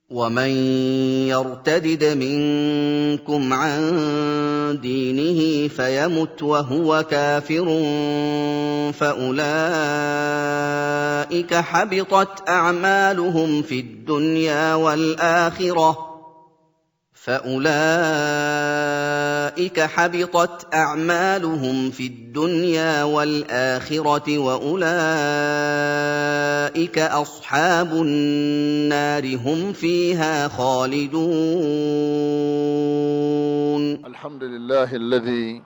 ومن يرتدد منكم عن دينه فيمت وهو كافر فأولئك حبطت أعمالهم في الدنيا والآخرة وأولئك أصحاب النار هم فيها خالدون. الحمد لله الذي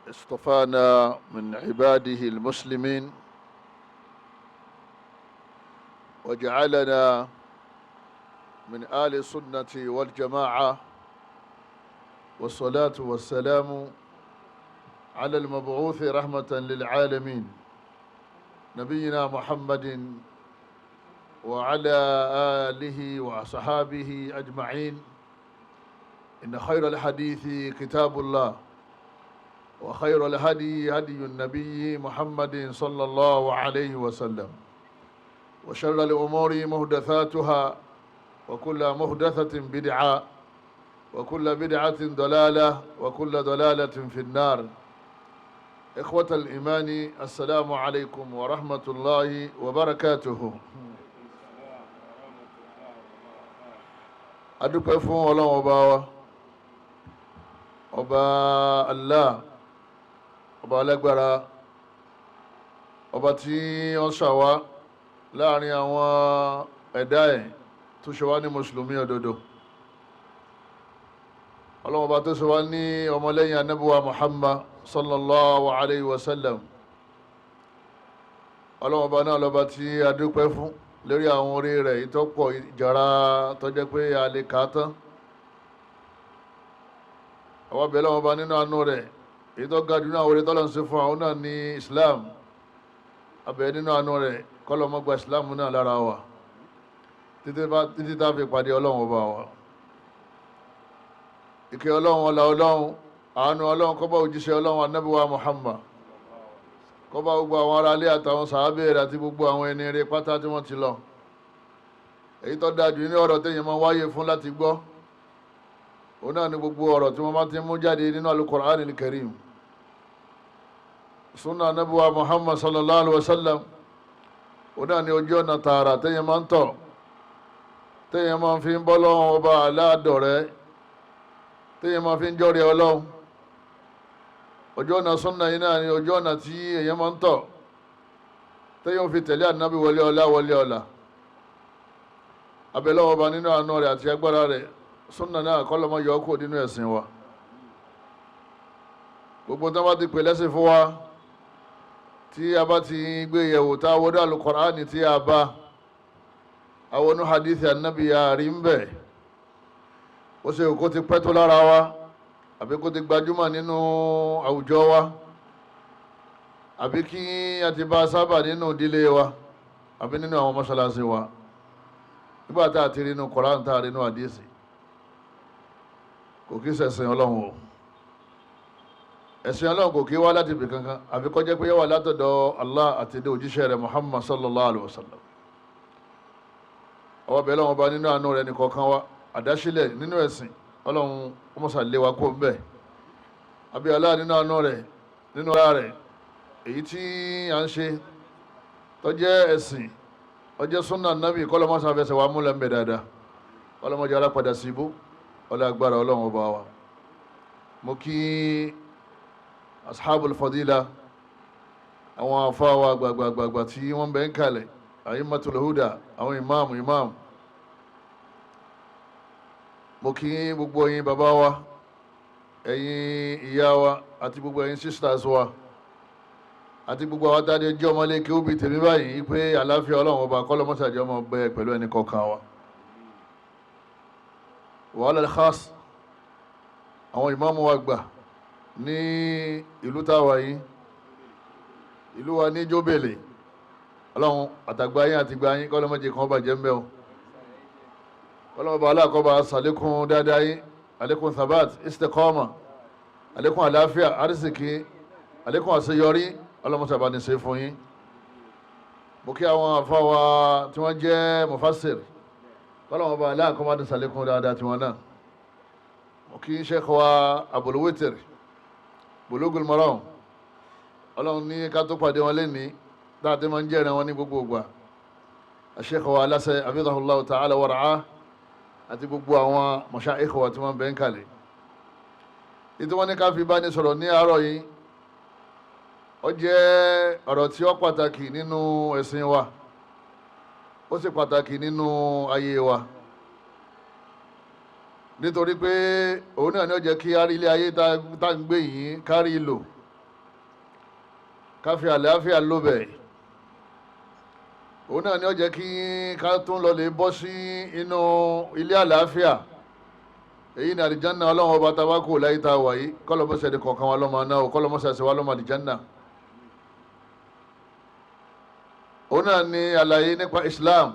اصطفانا من عباده المسلمين وجعلنا من آل السنة والجماعة، والصلاة والسلام على المبعوث رحمة للعالمين نبينا محمد وعلى آله وصحابه أجمعين. إن خير الحديث كتاب الله، وخير الهدي هدي النبي محمد صلى الله عليه وسلم، وشر الأمور محدثاتها، وكل محدثة بدعة، وكل بدعة ضلالة، وكل ضلالة في النار. إخوة الإيمان، السلام عليكم ورحمة الله وبركاته. adúpẹ́ fún Ọlọ́run ọba wa, ọba Allah, ọba alágbára, ọba tí ó ṣàwá láàrin àwọn ẹ̀dá ẹ̀ tó ṣe wá ní mùsùlùmí òdodo. Ọlọ́run ọba tó ṣe wá ní ọmọlẹ́yìn Ànábì wa Muhammad sallallahu alayhi wa sallam. Ọlọ́run ọba náà lọ́ba tí a dúpẹ́ fún lórí àwọn orí rẹ̀ ìtọ́pọ̀ ìjàrá tó jẹ́ pé a lè kà á tán. Àwọn abẹ́ Ọlọ́run ọba nínú àánú rẹ̀ èyí tó ga jù náà orí tọ́lọ́ ń ṣe fún àwọn náà ní Islam. Abẹ́ nínú àánú rẹ̀ kọ́lọ́ mọ́ gba Islam náà lára wa títí tá a fi pàdé Ọlọ́run ọba wa. Ìkẹ́ Ọlọ́run, ọlá Ọlọ́run, àánú Ọlọ́run kó bá òjíṣẹ́ Ọlọ́run Ànábì wa Muhammad, kó bá gbogbo àwọn ará ilé àtàwọn sàhábé rẹ̀ àti gbogbo àwọn ẹni rere pátá tí wọ́n ti lọ. Èyí tó dájú ní ọ̀rọ̀ téèyàn máa wáyé fún láti gbọ́, òun náà ni gbogbo ọ̀rọ̀ tí wọ́n bá ti mú jáde nínú Al-Qur'an Al-Karim, Sunnah Ànábì wa Muhammad sallallahu alaihi wa sallam. Òun náà ni ojú ọ̀nà tààrà téèyàn máa ń tọ̀, téèyàn máa fi ń bọ́ lọ́wọ́ ọba aláàdọ̀rẹ́, téèyàn máa fi ń jọ́rẹ̀ Ọlọ́run. Ojú ọ̀nà súnnà yìí náà ni ojú ọ̀nà tí èèyàn máa ń tọ̀ téèyàn fi tẹ̀lé ànábì wọlé ọlá wọlé ọlá. Abẹ́lọ́wọ́ ọba nínú àánú rẹ̀ àti agbára rẹ̀, súnnà náà kọ́ lọ́mọ yọ kúrò nínú ẹ̀sìn wa. Gbogbo tó bá ti pè lẹ́sìn fún wa, tí a bá ti gbé yẹ̀wò tá a wọlé Al-Qur'ani tí a bá àwọn onú hadith ànábì àárí ń bẹ̀, ó ṣe kó ti pẹ́ tó lára wa, àbí kó ti gbajúmọ̀ nínú àwùjọ wa, àbí kí a ti bá sábà nínú ìdílé wa, àbí nínú àwọn mọ́ṣáláṣí wa. Nígbà tá a ti rí inú Kùránì, tá a rí inú àdíìsì, kò kí ṣẹ̀sìn Ọlọ́run o. Ẹ̀sìn Ọlọ́run kò kí wá láti ibì kankan, àbí kó jẹ́ pé yó wá látọ̀dọ̀ Allah àti dé òjíṣẹ́ rẹ̀ Muhammad sallallahu alaihi wasallam. Ọwọ́ bẹ̀rẹ̀ wọn bá nínú àánú rẹ̀ nìkọ̀ọ̀kan wa, àdásílẹ̀ nínú ẹ̀sìn Ọlọ́run ọmọ sàlẹ̀ wa kó ń bẹ̀. Àbí Allah nínú àánú rẹ̀, nínú ara rẹ̀, èyí tí a ń ṣe tó jẹ́ ẹ̀sìn, ó jẹ́ súnnà nábì, kọ́lọ́mọ́ sàfẹsẹ̀ wa múlẹ̀ ń bẹ̀ dáadáa. Ọlọ́mọ jẹ́ alápadà sí ibú, ọlá agbára Ọlọ́run ọba wa. Mo kí ashabul fadila, àwọn afáwa gbàgbàgbàgbà tí wọ́n bẹ̀ ń kalẹ̀, a'immatul huda, àwọn imam. Mo kí gbogbo ẹ̀yin bàbá wa, ẹ̀yin ìyá wa, àti gbogbo ẹ̀yin sisters wa, àti gbogbo àwọn tàdé jẹ́ ọmọlé kí ó bí tèmi báyìí pé àlàáfíà Ọlọ́run ọba kọ́lọ́mọ́sàjẹ́ ọmọ bẹ pẹ̀lú ẹni kọ̀ọ̀kan wa. Wa ala al-khas, àwọn ìmáàmù wa gbà ní ìlú táwa yìí, ìlú wa ní Jóbèlè. Ọlọ́run àtàgbáyín àti gbáyín kọ́lọ́mọ́jẹ́ kan bàjẹ́ ń bẹ́ o. Ọlọ́run aláàkọ́bà sàlékún dáadáa yín, alékún thabat, istiqama, alékún àláfíà, arísìkí, alékún àṣeyọrí, Ọlọ́run sábà ní ṣe fún yín. Mo kí àwọn àfáwà tí wọ́n jẹ́ mufassir kọ́lọ́wọ́n bá aláàkọ́ máa dẹ̀sàlékún dáadáa tiwọn náà. kí Sheikh wa Abul Witr Bulugul Maram ọlọ́run ní ká tó pàdé wọn lẹ́ni dáadé máa ń jẹ́rẹ̀ wọn ní gbogbo ìgbà. Sheikh wa aláṣẹ hafidhahullahu ta'ala ورعاه àti gbogbo àwọn mashayikh wa tí wọ́n bẹ̀ ń kalẹ̀. ìtí wọ́n ní ká fi bá ní sọ̀rọ̀ ní àárọ̀ yìí ó jẹ́ ọ̀rọ̀ tí ó pàtàkì nínú ẹ̀sìn wa, ó sì pàtàkì nínú ayé wa, nítorí pé òun náà ni ó jẹ́ kí a rí ilé ayé tá ń gbé yìí kárí lò, ká fi àlàáfíà lò bẹ̀. òun náà ni ó jẹ́ kí ká tún lọ lè bọ́ sí inú ilé àlàáfíà. èyí ni àlìjánná ọlọ́run ọba tabako láyé tá a wà yìí, kọ́lọ́mọ́sẹ̀ ní kọ̀ọ̀kan wa lọ́mọ náà, kọ́lọ́mọ́sẹ̀ sí wa lọ́mọ àlìjánná. òun náà ni àlàyé nípa Islam.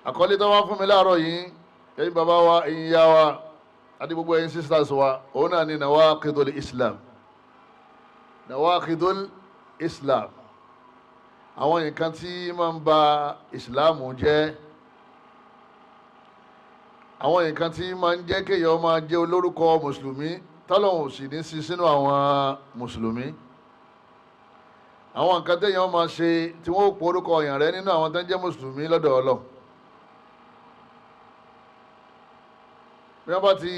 àkọlé tó wá fún mi láàárọ̀ yìí, ẹ̀yin bàbá wa, ẹ̀yin ìyá wa àti gbogbo ẹ̀yin sisters wa, òun náà ni nawaqidul Islam. nawaqidul Islam, àwọn nǹkan tí máa ń ba Islam jẹ́, àwọn nǹkan tí máa ń jẹ́ kéèyàn máa jẹ́ olórúkọ mùsùlùmí tọ́lọ́hun sì ní sí sínú àwọn mùsùlùmí. àwọn nǹkan téèyàn máa ṣe tí wọ́n pọ̀ orúkọ ọ̀yàn rẹ nínú àwọn tó ń jẹ́ mùsùlùmí lọ́dọ̀ Ọlọ́run. bí wọ́n bá ti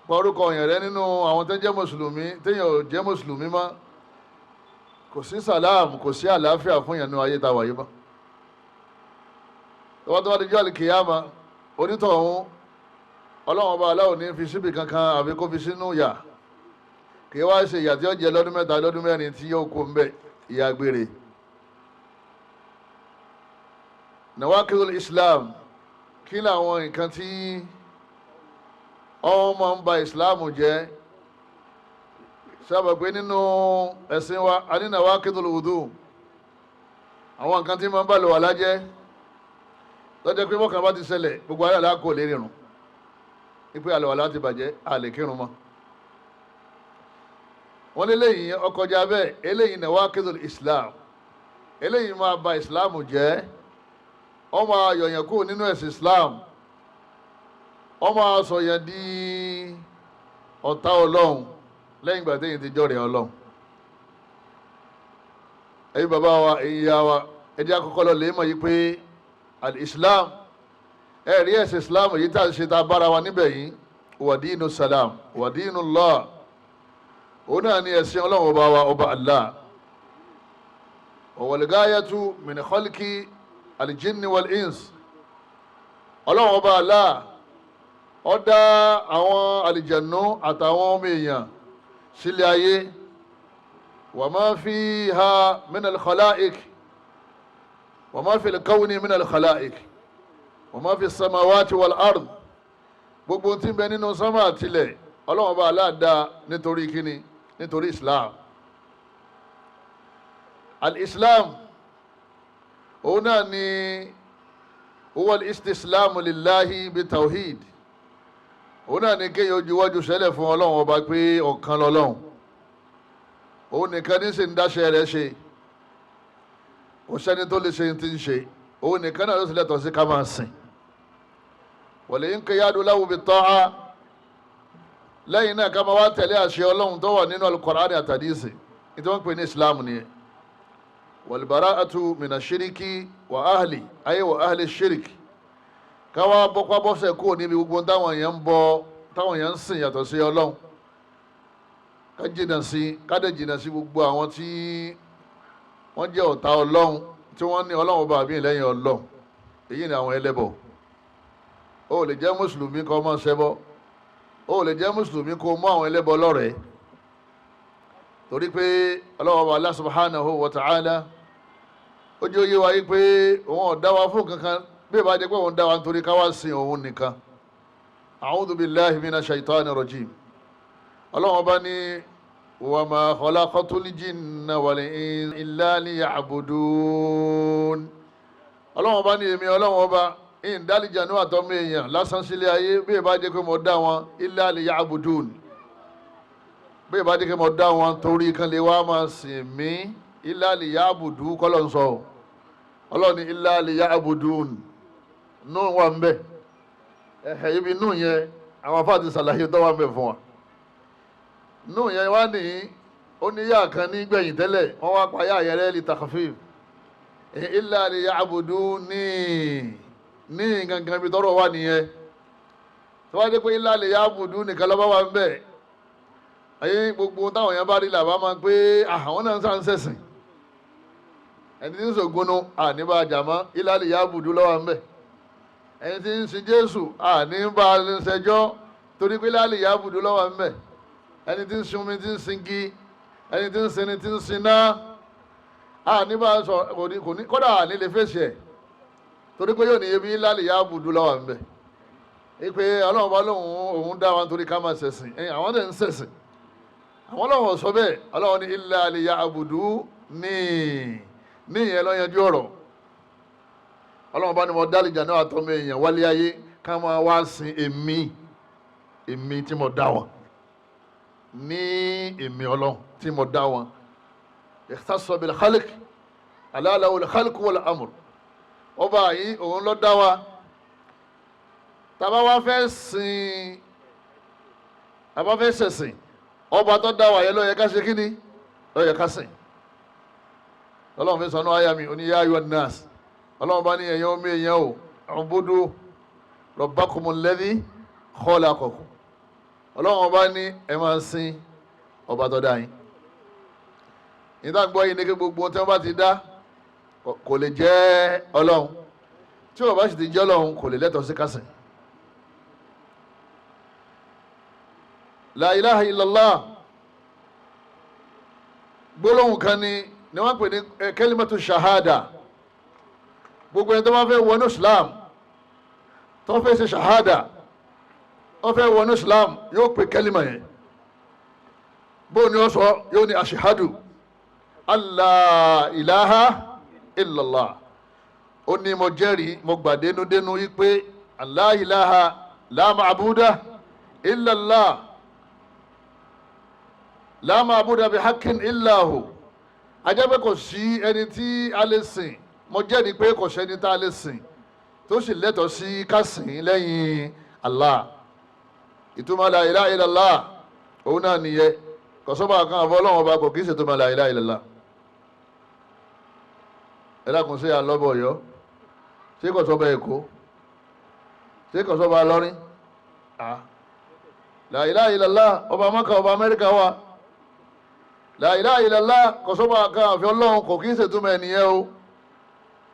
pọ̀ orúkọ ọ̀yàn rẹ nínú àwọn tó ń jẹ́ mùsùlùmí téèyàn ò jẹ́ mùsùlùmí mọ́, kò sí sàlám, kò sí àlàáfíà fún yẹn nínú ayé tá a wà yìí mọ́. tọ́wọ́ tó wá di jọ́ àlìkìyàmá, onítọ̀hún Ọlọ́run ọba aláwọ̀ ní fi síbì kankan àbí kó fi sínú yà, kì í wá ṣe ìyà tí ó jẹ lọ́dún mẹ́ta lọ́dún mẹ́rin tí yóò kó ń bẹ̀, ìyà gbére. nawaqidul Islam, kí làwọn nǹkan tí wọ́n máa ń ba Islam jẹ́? sábà pé nínú ẹ̀sìn wa a ní nawaqidul wudu, àwọn nǹkan tí máa ń bá lò wà lájẹ́, lọ́jọ́ pé mọ́kàn bá ti ṣẹlẹ̀ gbogbo ayé àlá kò lè rìnrùn, ipé àlùwàlá ti bàjẹ́, a lè kírun mọ́. wọ́n ní eléyìí ọkọjá bẹ́ẹ̀, eléyìí nawaqidul Islam, eléyìí máa ba Islam jẹ́, ó máa yọ̀yàn kúrò nínú ẹ̀sìn Islam, ó máa sọ̀yàn di ọ̀tá Ọlọ́run lẹ́yìn ìgbà téyìn ti jọ́rẹ̀ Ọlọ́run. ẹ̀yin bàbá wa, ẹ̀yin ìyá wa, ẹ jẹ́ àkọ́kọ́ lọ lè mọ̀ yìí pé al-Islam, ẹ̀rí ẹ̀sìn Islam yìí tá a ṣe tá a bára wa níbẹ̀ yìí, wa dinu salam wa dinu Allah, òun náà ni ẹ̀sìn Ọlọ́run ọba wa, ọba Allah. wal ghayatu min khalqi al-jinni wal-ins, Ọlọ́run ọba Allah ó dá àwọn àlìjànú àtàwọn ọmọ èèyàn sílé ayé. wa ma fiha min al-khalaiq wa ma fi al-kawni min al-khalaiq wa ma fi as-samawati wal-ard, gbogbo tí ń bẹ nínú sánmà àtilẹ̀ Ọlọ́run ọba Allah dá nítorí kíni? nítorí Islam. al-Islam òun náà ni huwa al-istislamu lillahi bitawhid, òun náà ni kéèyàn juwọ́jú sẹ́lẹ̀ fún Ọlọ́run ọba pé ọ̀kan lọ́lọ́run, òun nìkan ní sì ń dáṣẹ́ rẹ̀ ṣe, kò sẹ́ni tó lè ṣe ti ń ṣe, òun nìkan náà ló sì lẹ́tọ̀ọ́ sí ká máa sìn. wal-inqiyadu lahu bit-ta'a, lẹ́yìn náà ká máa wá tẹ̀lé àṣẹ Ọlọ́run tó wà nínú al-Qur'ani àti hadisi, ìtí wọ́n pè ní Islam nìyẹn. wal-bara'atu mina shiriki wa ahli, ayé wa ahli shiriki, ká wá bọ́pá bọ́sẹ̀ kúrò níbi gbogbo táwọn èèyàn ń bọ, táwọn èèyàn ń sìn yàtọ̀ sí Ọlọ́run, ká jìnnà sí, ká dẹ̀ jìnnà sí gbogbo àwọn tí wọ́n jẹ́ ọ̀tá Ọlọ́run, tí wọ́n ní Ọlọ́run ọba àbí lẹ́yìn Ọlọ́run. èyí ni àwọn ẹlẹ́bọ. ó lè jẹ́ mùsùlùmí kó máa ṣẹbọ, ó lè jẹ́ mùsùlùmí kó mú àwọn ẹlẹ́bọ lọ́rẹ̀ẹ́, torí pé Ọlọ́run ọba Allah subhanahu wa ta'ala ó jẹ́ òye wa yí pé òun ò dá wa fún kankan bí ìbá jẹ́ pé òun dá wa nítorí ká wá sin òun nìkan. a'udhu billahi minash shaitani rajim. Ọlọ́run ọba ní wa ma khalaqatul jinna wal insa illa liya'budun. Ọlọ́run ọba ní èmi Ọlọ́run ọba ìdálìjànú àtọ́mọ èèyàn lásán sílé ayé bí ìbá jẹ́ pé mo dá wọn illa liya'budun, bí ìbá jẹ́ pé mo dá wọn torí kan lè wá máa sìn mí, illa liya'budu kọ́lọ̀ ń sọ. ọlọ́ni illa liya'budun nù wà ń bẹ̀ ibi nù yẹn àwọn afá ti ṣàlàyé tó wà ń bẹ̀ fún wa nù yẹn wá ní ó ní yá kan ní gbẹ̀yìn tẹ́lẹ̀ wọ́n wá pa yá yẹrẹ li takhfif illa liya'buduni ní gangan bí tọ́rọ̀ wà nìyẹn tó wá dé pé illa liya'buduni nìkan lọ́ba wà ń bẹ̀ ayé gbogbo táwọn èèyàn bá rí làbá máa pé àwọn náà ń sá ń sẹ̀sìn ẹni tí ń sògbónú àníbà jàmọ́ illa liya'budu lọ́wọ́ ń bẹ̀ ẹni tí ń sin Jésù àníbà ṣẹjọ́ torí pé illa liya'budu lọ́wọ́ ń bẹ̀ ẹni tí ń sin omi tí ń sin gi ẹni tí ń sin ni tí ń sin náà àníbà sọ kò ní kódà nílé fèsì ẹ̀ torí pé yóò ní ebi illa liya'budu lọ́wọ́ ń bẹ̀ ipe ọlọ́run bá lóhun òun dá wa nítorí ká máa ṣẹ̀sìn àwọn dẹ̀ ń ṣẹ̀sìn àwọn ọlọ́run sọ bẹ́ẹ̀ ọlọ́run ní illa liya'budu ní ìyẹn ló yanjú ọ̀rọ̀ ọlọ́run bá ní mo dá àlìjànnú àtọmọ èèyàn wálé ayé ká máa wá sin èmi tí mo dá wọn ní èmi ọlọ́run tí mo dá wọn ikhtassa bil khalq ala lahul khalq wal amr ọba yìí òun ló dá wa tàbá wá fẹ́ sìn àbá fẹ́ ṣẹ̀sìn ọba tó dá wa yẹn ló yẹ ká ṣe kí ni ló yẹ ká sìn ọlọ́run fi sọnù àyà mi oní yā ayyuhan nās ọlọ́run bá ní ẹ̀yin ọmọ èèyàn o u'budu rabbakumul ladhī khalaqakum ọlọ́run bá ní ẹ máa sìn ọba tó dá yín ìdágbọ́ yìí ní kí gbogbo tí wọ́n bá ti dá kò lè jẹ́ ọlọ́run tí wọ́n bá sì ti jẹ́ ọlọ́run kò lè lẹ́tọ̀ọ́ sí ká sìn. La ilaha illallah gbólóhùn kan ni wọ́n pè ní kalimatu shahada gbogbo ẹni tó bá fẹ́ wọnú Islam tó fẹ́ ṣe shahada ó fẹ́ wọnú Islam yóò pè kẹ́límà yẹn bóun ni ó sọ yóò ní ashhadu alla ilaha illallah ó ní mo jẹ́rìí mo gbà dénúdénú yí pé la ilaha la ma'buda illallah la ma'buda bihaqqin illa hu ajẹ́ pé kò sí ẹni tí a lè sìn mo jẹ́rìí pé kò sẹ́ni tá a lè sìn tó sì lẹ́tọ̀ọ́ sí ká sìn lẹ́yìn Allah ìtumọ̀ la ilaha illallah òun náà nìyẹn kò sọ́ba kan àfọ́ ọlọ́run ọba kò kì í ṣètò la ilaha illallah ẹ dákun sí àlọ́bọ̀ ọ̀yọ́ ṣé kò sọ́ba èkó ṣé kò sọ́ba lọ́rin la ilaha illallah ọba Mákà ọba Amẹ́ríkà wà la ilaha illallah kò sọ́ba kan àfọ́ ọlọ́run kò kì í ṣètò ẹnìyẹn o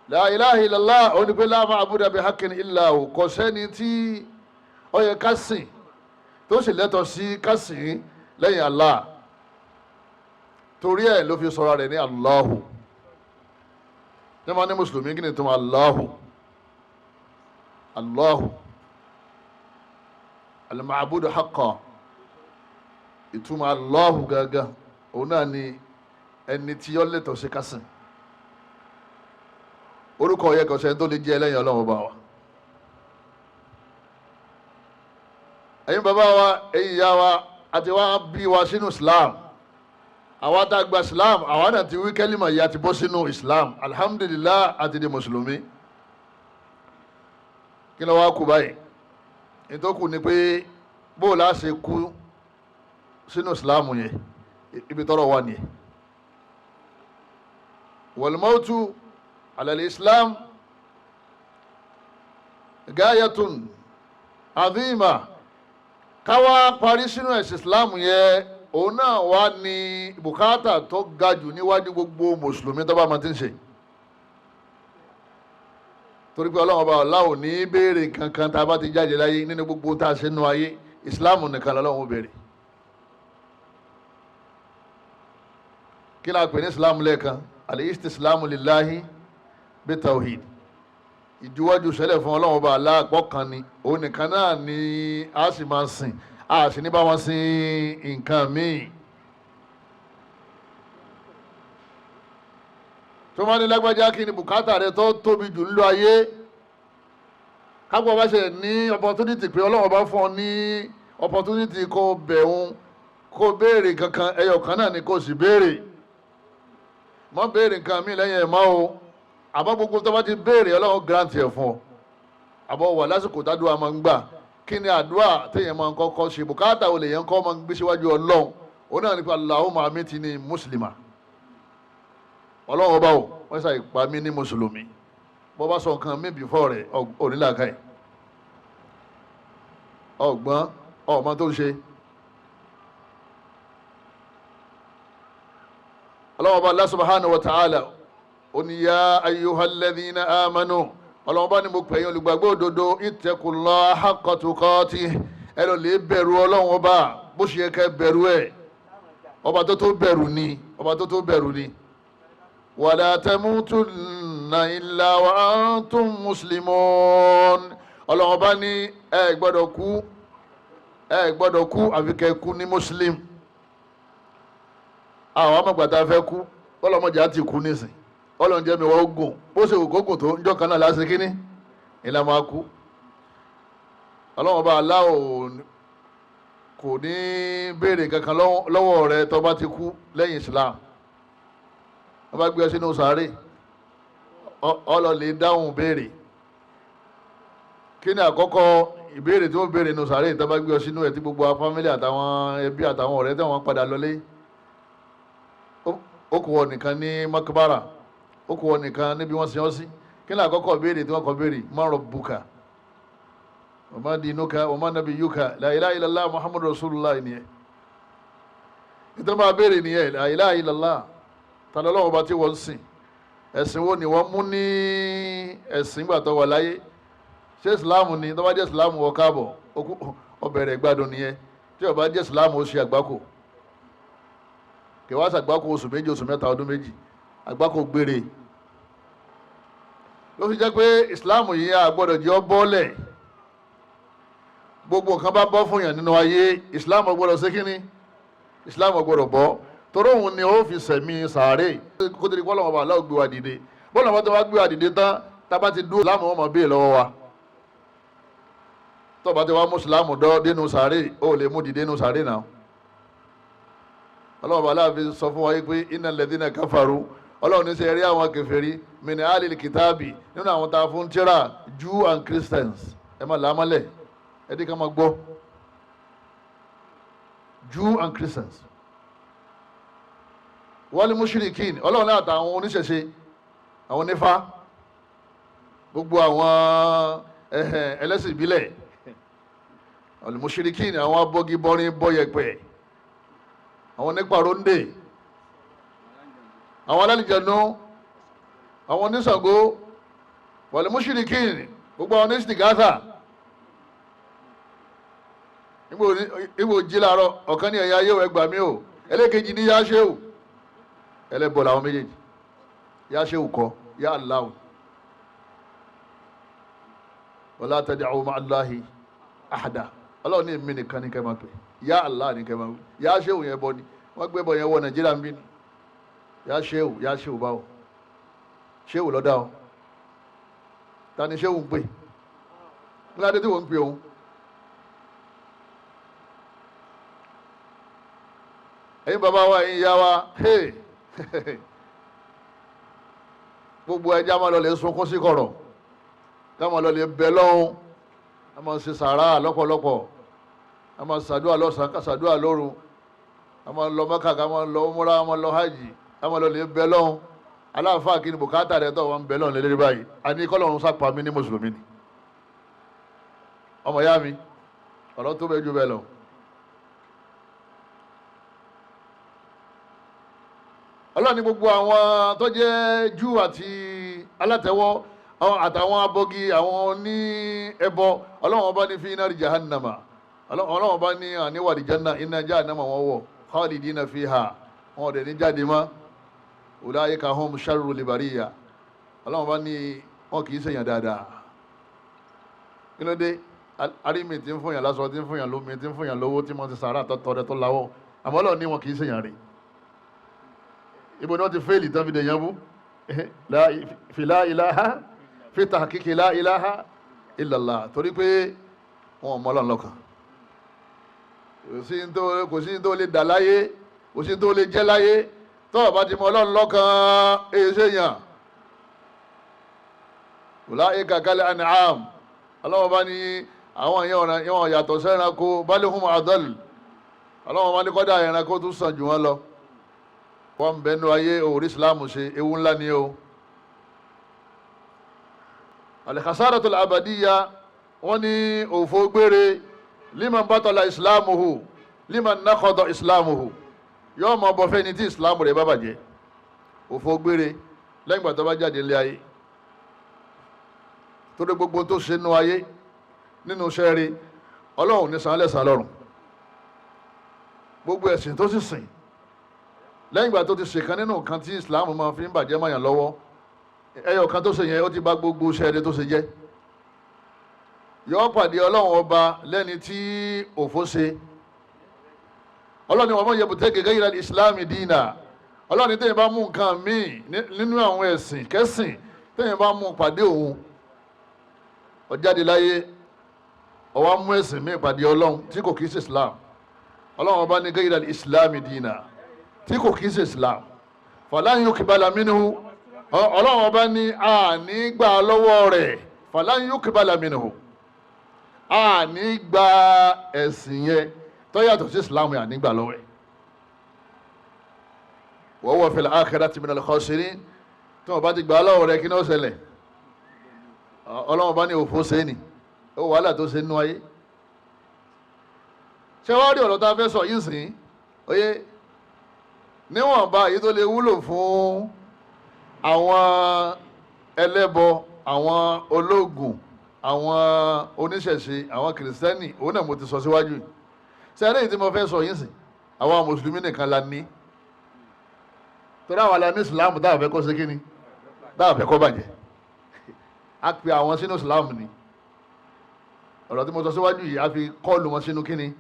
la ilaha illallah òun ni pé la ma'buda bihaqqin illa hu kò sẹ́ni tí ó yẹ ká sìn tó sì lẹ́tọ̀ọ́ sí ká sìn lẹ́yìn Allah torí ẹ̀ ló fi sọ̀rọ̀ rẹ̀ ní Allahu ní ma ní mùsùlùmí kí ni tó ma Allahu al-ma'budu haqqan ìtumọ̀ Allahu gángan òun náà ni ẹni tí ó lẹ́tọ̀ọ́ sí ká sìn orúkọ yẹ kọ̀ọ̀ṣẹ́ tó lè jẹ́ lẹ́yìn ọlọ́run bá wa ẹ̀yin bàbá wa ẹ̀yin ìyá wa àti wá bí wa sínú Islam àwa tá a gba Islam àwa náà ti wí kẹ́límà yìí àti bọ́ sínú Islam alhamdulillah àti di mùsùlùmí kí ló wá kú báyìí ìtọ́kù ni pé bóò la ṣe kú sínú Islam yẹn ibi tọ́rọ̀ wà nìyẹn wal mautu ala al-Islam gayatun azima káwá parí sínú ẹ̀sìn Islam yẹn òun náà wá ní bùkátà tó ga jù níwájú gbogbo mùsùlùmí tó bá máa ti ń ṣe torí pé ọlọ́run ọba aláwọ̀ ní béèrè kankan tá a bá ti jáde láyé nínú gbogbo tá a ṣe nínú ayé Islam nìkan lọ́lọ́run béèrè kí la pè ní Islam lẹ́ẹ̀kan al-istislamu lillahi bitawhid ìjuwájú sẹ́lẹ̀ fún ọlọ́run ọba aláàpọ̀ kan ni òun nìkan náà ni a sì máa sìn a sì ní bá wọn sìn nǹkan míì tó máa ní lágbájá kí ni bùkátà rẹ tó tóbi jù nílò ayé kápọ̀ bá ṣe ní opportunity pé ọlọ́run ọba fún ọ ní opportunity kó bẹ̀rùn kó béèrè kankan ẹyọ kan náà ni kó sì béèrè mọ́ béèrè nǹkan míì lẹ́yìn ẹ̀ máa o àmọ́ gbogbo tó bá ti béèrè Ọlọ́run grant ẹ̀ fún ọ àbọ̀ wà lásìkò tádùá máa ń gbà kí ni àdúrà téèyàn máa ń kọ́kọ́ ṣe bùkátà olè yẹn kọ́ máa ń gbé síwájú Ọlọ́run òun náà ní pé Allahumma amitini muslima Ọlọ́run ọba o wọ́n ṣàì pa mí ní mùsùlùmí bọ́ bá sọ nǹkan mí bìfọ́ rẹ̀ onílàkà ẹ̀ ọgbọ́n ọmọ tó ń ṣe Ọlọ́run ọba Allah subhanahu wa ta'ala ó ní ya ayyuhal ladhina amanu Ọlọ́run bá ní mo pè yín olùgbàgbọ́ òdodo ittaqullaha haqqa tuqatih ẹ lọ lè bẹ̀rù Ọlọ́run ọba bó ṣe yẹ kẹ́ bẹ̀rù ẹ̀ ọba tó tó bẹ̀rù ni ọba tó tó bẹ̀rù ni wala tamutunna illa wa antum muslimun Ọlọ́run bá ní ẹ gbọ́dọ̀ kú àfi kẹ́ kú ní muslim àwọn amọ̀gbàtà fẹ́ kú ọlọ́mọdé á ti kú nísìn Ọlọ́run jẹ́ mi wọ́n gùn bó ṣe ògógùn tó ń jọ́ kan náà láti kíní ìlà máa kú Ọlọ́run bá aláwọ̀ kò ní béèrè kankan lọ́wọ́ rẹ tó bá ti kú lẹ́yìn Islam wọ́n bá gbé ọ sínú sàárè ọlọ́lẹ̀ dáhùn béèrè kí ni àkọ́kọ́ ìbéèrè tí wọ́n béèrè nínú sàárè tó bá gbé ọ sínú ẹ̀ tí gbogbo fámílì àtàwọn ẹbí àtàwọn ọ̀rẹ́ tí wọ́n padà lọlé ó kù wọ nìkan ní makbara ó kù wọ nìkan níbi wọ́n sin ọ́ sí kí ni àkọ́kọ́ béèrè tí wọ́n kọ́ béèrè man rabbuka wa ma dinuka wa ma nabiyyuka la ilaha illallah muhammadu rasulullah nìyẹn ìtàn máa béèrè nìyẹn la ilaha illallah tàbí ọlọ́wọ́ bá tí wọ́n sìn ẹ̀sìn wo ni wọ́n mú ní ẹ̀sìn gbà tó wà láyé ṣé ìsìláàmù ni tó bá jẹ́ ìsìláàmù wọ káàbọ̀ ó bẹ̀rẹ̀ ìgbádùn nìyẹn tí ó bá jẹ́ ìsìláàmù ó ṣe àgbákò kẹwàá sàgbákò oṣù méjì oṣù mẹ́ta ọdún méjì àgbákò gbére ló fi jẹ́ pé ìsìláàmù yìí àgbọ́dọ̀ jẹ́ ọ bọ́ọ̀lẹ̀ gbogbo nǹkan bá bọ́ fún yàn nínú ayé ìsìláàmù ọgbọ́dọ̀ ṣe kíní ìsìláàmù ọgbọ́dọ̀ bọ́ torí òun ni ó fi sẹ̀mí sàárè kó tó di kọ́ lọ́wọ́ bá aláwọ̀ gbé wa dìde bọ́ọ̀lù àwọn tó wá gbé wa dìde tán tábà ti dúró ìsìláàmù wọn mọ̀ bíi lọ́wọ́ wa tó bá ti wá mú ìsìláàmù dọ́ dénú sàárè ó lè mú dìde dénú sàárè náà ọlọ́wọ́ bá aláwọ̀ fi sọ fún wa yìí pé innal ladhina kafaru ọlọ́run ní sẹ́ rí àwọn kèfèrí min alil kitabi nínú àwọn tá a fún tíra Jew and Christians ẹ máa làámọ́lẹ̀ ẹ dí ká máa gbọ́ Jew and Christians wal mushrikin ọlọ́run náà àtàwọn oníṣẹ̀ṣe àwọn onífá gbogbo àwọn ẹlẹ́sìn ìbílẹ̀ wal mushrikin àwọn abọ́gi bọ́rin bọ́yẹ̀pẹ̀ àwọn onípàrọ́ndè àwọn alálìjẹ̀nú àwọn oníṣàngó wal mushrikin gbogbo àwọn oníṣìgáṣà ìgbò jí láàárọ̀ ọ̀kan ní ẹ̀yà ayé ẹgbàá mi ò ẹlẹ́kejì ní yá ṣéwù ẹlẹ́bọ̀ làwọn méjèèjì yá ṣéwù kọ́ yá Allahu wala tad'u ma'a Allahi ahada ọlọ́run ní èmi nìkan ní kẹ́ máa pè yá Allah ní kẹ́ máa pè yá ṣéwù yẹn bọ́ ni wọ́n gbé bọ̀ yẹn wọ Nàìjíríà ń bí ni yá ṣéwù báwo ṣéwù lọ́dá o ta ni ṣéwù ń pè níládé tí wọ́n ń pè òun ẹ̀yin bàbá wa ẹ̀yin ìyá wa hey gbogbo ẹja máa lọ lè sunkún sí kọ̀rọ̀ ká máa lọ lè bẹ lọ́hún a máa ṣe sàárà lọ́pọ̀lọpọ̀ a máa ṣàdúrà lọ́sàn-án ká ṣàdúrà lóru a máa lọ Mẹ́kà ká máa lọ umra a máa lọ hajj a máa lọ lè bẹ lọ́hún aláàfáà kí ni bùkátà rẹ̀ tó wọn bẹ lọ́hún lélẹ́rìí báyìí a ní kọ́lọ́run sápá mi ní mùsùlùmí ni ọmọ ìyá mi ọ̀rọ̀ tó bẹ jù bẹ́ẹ̀ lọ. ọlọ́run ní gbogbo àwọn tó jẹ́ Júù àti alátẹ̀wọ́ àtàwọn abọ́gi àwọn ní ẹbọ ọlọ́run ọba ní fi nari jahannama ọlọ́run ọba ní àníwàdí janna iná jahannama wọn wọ̀ khalidina fiha wọn ọ̀dẹ̀ ní jáde mọ́ ulaika hum sharrul bariyya ọlọ́run ọba ní wọn kì í ṣèyàn dáadáa kí ló dé arími tí ń fún yàn lásọ tí ń fún yàn lómi tí ń fún yàn lówó tí wọ́n ti sàárà tọ́tọ́ rẹ tó láwọ́ àmọ́ ọlọ́run ní wọn kì í ṣèyàn rè ibo ni wọ́n ti fẹ́ẹ̀lì tán fi dèyàn bú fi la ilaha fi tahqiqi la ilaha illallah torí pé wọn mọ Ọlọ́run lọ́kan kò sí tó lè dà láyé kò sí tó lè jẹ́ láyé tó bá ti mọ Ọlọ́run lọ́kan èyí ṣèyàn ulaika kal an'am ọlọ́run bá ní àwọn èèyàn yàtọ̀ sẹ́ranko bal hum adall ọlọ́run bá ní kọ́dà ẹranko tún sàn jù wọ́n lọ wọ́n ń bẹnu ayé òòrí ìsìláàmù ṣe ewu ńlá ni o. al-khasaratul abadiyya wọ́n ní òfò gbére liman batala islamuhu liman nakọ̀dọ̀ islamuhu yóò mọ bọ́ fẹ́ni tí islamu rẹ̀ bá bàjẹ́ òfò gbére lẹ́yìn ìgbà tó bá jáde ilé ayé torí gbogbo tó ṣe nínú ayé nínú iṣẹ́ rí ọlọ́run ní san lẹ́san lọ́run gbogbo ẹ̀sìn tó sì sìn lẹ́yìn ìgbà tó ti ṣèkan nínú nǹkan tí islamu máa fi ń bàjẹ́ mọ́yàn lọ́wọ́ ẹyọ kan tó ṣe yẹn ó ti bá gbogbo iṣẹ́ rí tó ṣe jẹ́ yóò pàdé ọlọ́run ọba lẹ́ni tí òfò ṣe ọlọ́run ni wọ́n mọ̀ yẹ̀bùtẹ́ gẹ́gẹ́ ìlànà ìsìláàmù dínà ọlọ́run ní tẹ́yìn bá mú nǹkan míì nínú àwọn ẹ̀sìn kẹ́sìn tẹ́yìn bá mú pàdé òun ó jáde láyé ó wá mú ẹ̀sìn míì pàdé ọlọ́run tí kò kìí ṣe islam ọlọ́run ọba ní gẹ́gẹ́ ìlànà ìsìláàmù dínà tí kò kìí ṣe islam falan yuqbala minhu ọlọ́run ọba ní àní gbà lọ́wọ́ rẹ̀ falan yuqbala minhu àní gba ẹ̀sìn yẹn tó yàtọ̀ sí islam yà nígbà lọ́wọ́ ẹ̀ wa huwa fil akhirati minal khasirin tí wọ́n bá ti gbà lọ́wọ́ rẹ̀ kí ní ó ṣẹlẹ̀ ọlọ́wọ́n bá ní òfò ṣe ni ó wàhálà tó ṣe nínú ayé ṣé wọ́n rí ọ̀rọ̀ tá a fẹ́ sọ yìí sìn oyé níwọ̀nba èyí tó lè wúlò fún àwọn ẹlẹ́bọ àwọn ológun àwọn oníṣẹ̀ṣe àwọn kìrìsìtẹ́nì òun náà mo ti sọ síwájú yìí sẹ́rẹ́ yìí tí mo fẹ́ sọ yìí sìn àwọn mùsùlùmí nìkan la ní torí àwọn alẹ́ ní islam dáa fẹ́ kó ṣe kíni dáa fẹ́ kó bàjẹ́ a pè àwọn sínú islam ni ọ̀rọ̀ tí mo sọ síwájú yìí a fi kọ́ọ̀lù wọn sínú kíni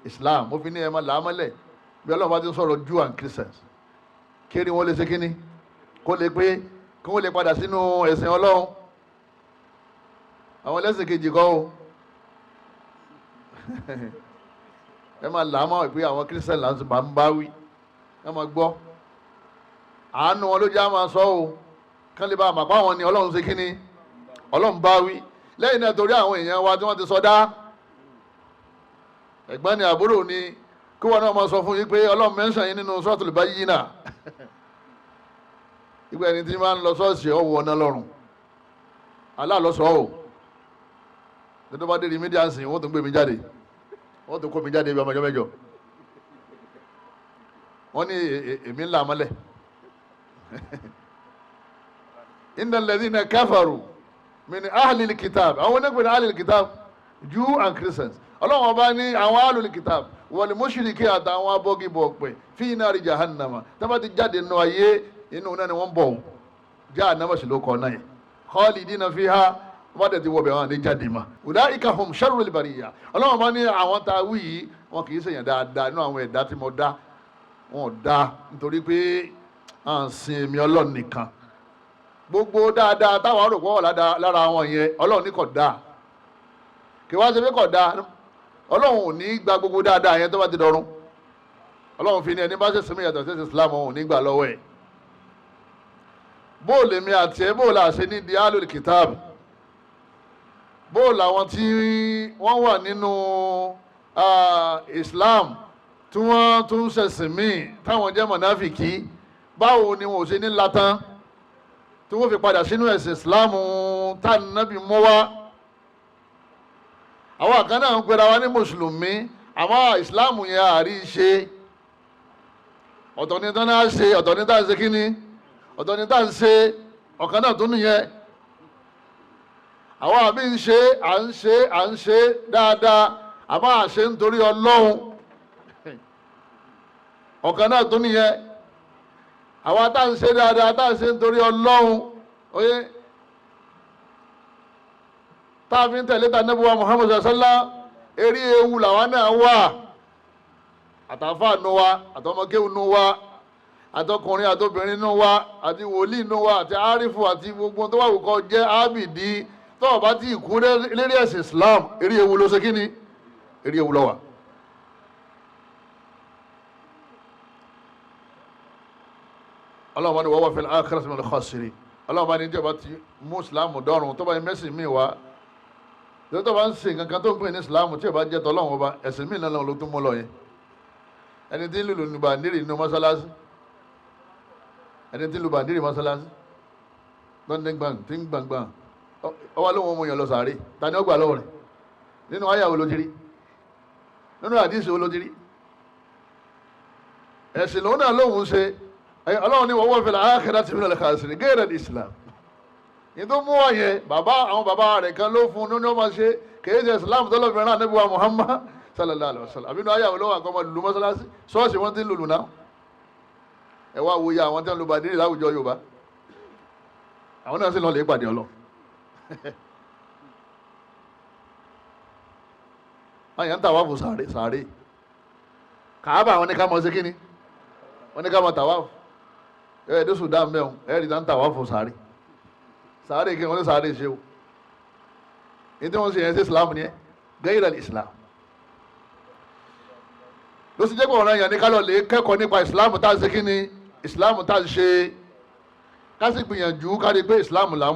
islam mo fi ní ẹ̀ máa làámọ́lẹ̀ bí ọlọ́run bá ti sọ̀rọ̀ Jew and Christians kiri wọn lè ṣe kíni kó lè pé kí wọ́n lè padà sínú ẹ̀sìn ọlọ́run àwọn ẹlẹ́sìn kejì kọ́ o ẹ máa là á mọ́ pé àwọn kírísítẹ́nì là ń bá wí ẹ máa gbọ́ àánú wọn ló jẹ́ àmà sọ o kán lè bá àmà pa wọn ni ọlọ́run ṣe kíni ọlọ́run bá wí lẹ́yìn náà torí àwọn èèyàn wa tí wọ́n ti sọdá ẹ̀gbọ́n ni àbúrò ni kí wọn náà máa sọ fún yín pé ọlọ́run mẹ́sàn yín nínú Suratul Bayyinah ìgbà ẹni tí máa ń lọ sọ́ọ̀sì ọ̀wọ́ ọ̀nà lọ́rùn aláàlọ́sọ̀ o tó bá dé di mídíà sìn wọ́n tó gbé mi jáde wọ́n tó kó mi jáde bí ọmọ ọjọ́ mẹ́jọ wọ́n ní èmi ńlá mọ́lẹ̀ innal ladhina kafaru min ahlil kitab àwọn onígbè ní ahlil kitab Jew and Christians ọlọ́run ọba ní àwọn ahlil kitab wal mushriki àtàwọn abọ́gibọ̀ pẹ̀ fi nari jahannama tó bá ti jáde nù ayé inú náà ni wọ́n bọ̀ jahannama sì ló kọ́ náà yẹn khalidina fiha wọ́n dẹ̀ ti wọ̀ bẹ̀ wọn ní jáde ma ulaika hum sharrul bariyya ọlọ́run bá ní àwọn tá a wí yìí wọn kì í ṣèyàn dáadáa inú àwọn ẹ̀dá tí mo dá wọn ò dá nítorí pé à ń sin èmi ọlọ́run nìkan gbogbo dáadáa táwọn àròpọ̀ wọ̀ lára wọn yẹn ọlọ́run ní kò dáa kì wá ṣe pé kò dáa ọlọ́run ò ní gba gbogbo dáadáa yẹn tó bá ti dọ̀run ọlọ́run fi ní ẹni bá ṣe sinmi yàtọ̀ sí Islam ò ní gbà lọ́wọ́ ẹ̀ bóòlù èmi àti ẹ bóòlù àṣẹ ní di alul kitab bóòlù àwọn tí wọ́n wà nínú Islam tí wọ́n tún ṣẹ̀sìn míì táwọn jẹ́ mọ̀náfìkì báwo ni wọn ò ṣe ní látán tí wọ́n fi padà sínú ẹ̀sìn Islam tánàbí mọ́ wá àwọn àkàn náà ń pera wa ní mùsùlùmí àmọ́ Islam yẹn àrí ṣe ọ̀tọ̀ ní tán náà ṣe ọ̀tọ̀ ní tá à ń ṣe kíní ọ̀tọ̀ ní tá à ń ṣe ọ̀kan náà tó nìyẹn àwọn àbí ń ṣe à ń ṣe dáadáa àmọ́ àṣe nítorí Ọlọ́run ọ̀kan náà tó nìyẹn àwọn tá à ń ṣe dáadáa tá à ń ṣe nítorí Ọlọ́run oyè tá a fi ń tẹ̀lé ta nẹ́bùwá Muhammad sallallahu eré ewu làwọn náà wà àtàfà nù wa àtọmọkéwù nù wa àtọkùnrin àtobìnrin nù wa àti wòlíì nù wa àti árífù àti gbogbo tó wà wùkọ jẹ́ ábìdí tó bá ti kú lérí ẹ̀sìn Islam eré ewu ló ṣe kí ni eré ewu ló wà. Allahumma ni wa huwa fil akhirati minal khasirin ọlọ́run bá ní tí ọba ti mú ìsìláàmù dọ́rùn tó bá ní mẹ́sìn míì wá tó bá ń ṣe nǹkan kan tó ń pè ní ìsìláàmù tí ọba jẹ́ tọ́lọ́run ọba ẹ̀sìn míì náà ló tún mú lọ yẹn ẹni tí ń lùlù ní bàndírì nínú mọ́sálásí ẹni tí ń lù bàndírì mọ́sálásí gbọ̀ngbọ̀n tí ń gbọ̀ngbọ̀n ọwọ́ lóhun ọmọ yẹn lọ sàárè ta ni ó gbà lọ́wọ́ rẹ̀ nínú àyà wo ló ti rí nínú àdìsí wo ló ti rí ẹ̀sìn lòun náà lóhun ṣe ọlọ́run ní wọ́n wọ́n fil akhirati minal khasirin ghayra al-islam ní tó mú wá yẹn àwọn bàbá rẹ̀ kan ló fún un ní wọ́n máa ṣe kèé ṣe islam tó lọ́ọ́ fẹ́ràn Ànábì wa Muhammad sallallahu alayhi wa sallam àbínú ayé àwọn olówó àkọ́mọ lùlù mọ́sálásí ṣọ́ọ̀ṣì wọ́n ti ń lùlù náà ẹ wá wòye àwọn tí wọ́n lu bàdírì láwùjọ Yorùbá àwọn náà sì lọ lè pàdé ọlọ àyàn ń tàwáfù sàárè Kàábà àwọn ní ká mọ sí kíni wọ́n ní ká mọ tàwáfù ẹ̀ẹ́dẹ́ Sudan mẹ́wọ̀n ẹ̀ẹ́dì tá ń tàwáfù sàárè kí wọ́n ní sàárè ṣe o ní tí wọ́n ṣe yẹn sí Islam ni ẹ gẹ́yìrà Islam ló sì jẹ́ pé ọ̀ràn yẹn ní ká lọ lè kẹ́kọ̀ọ́ nípa Islam tá a ṣe kíni Islam tá a ṣe ká sì gbìyànjú ká rí pé Islam là ń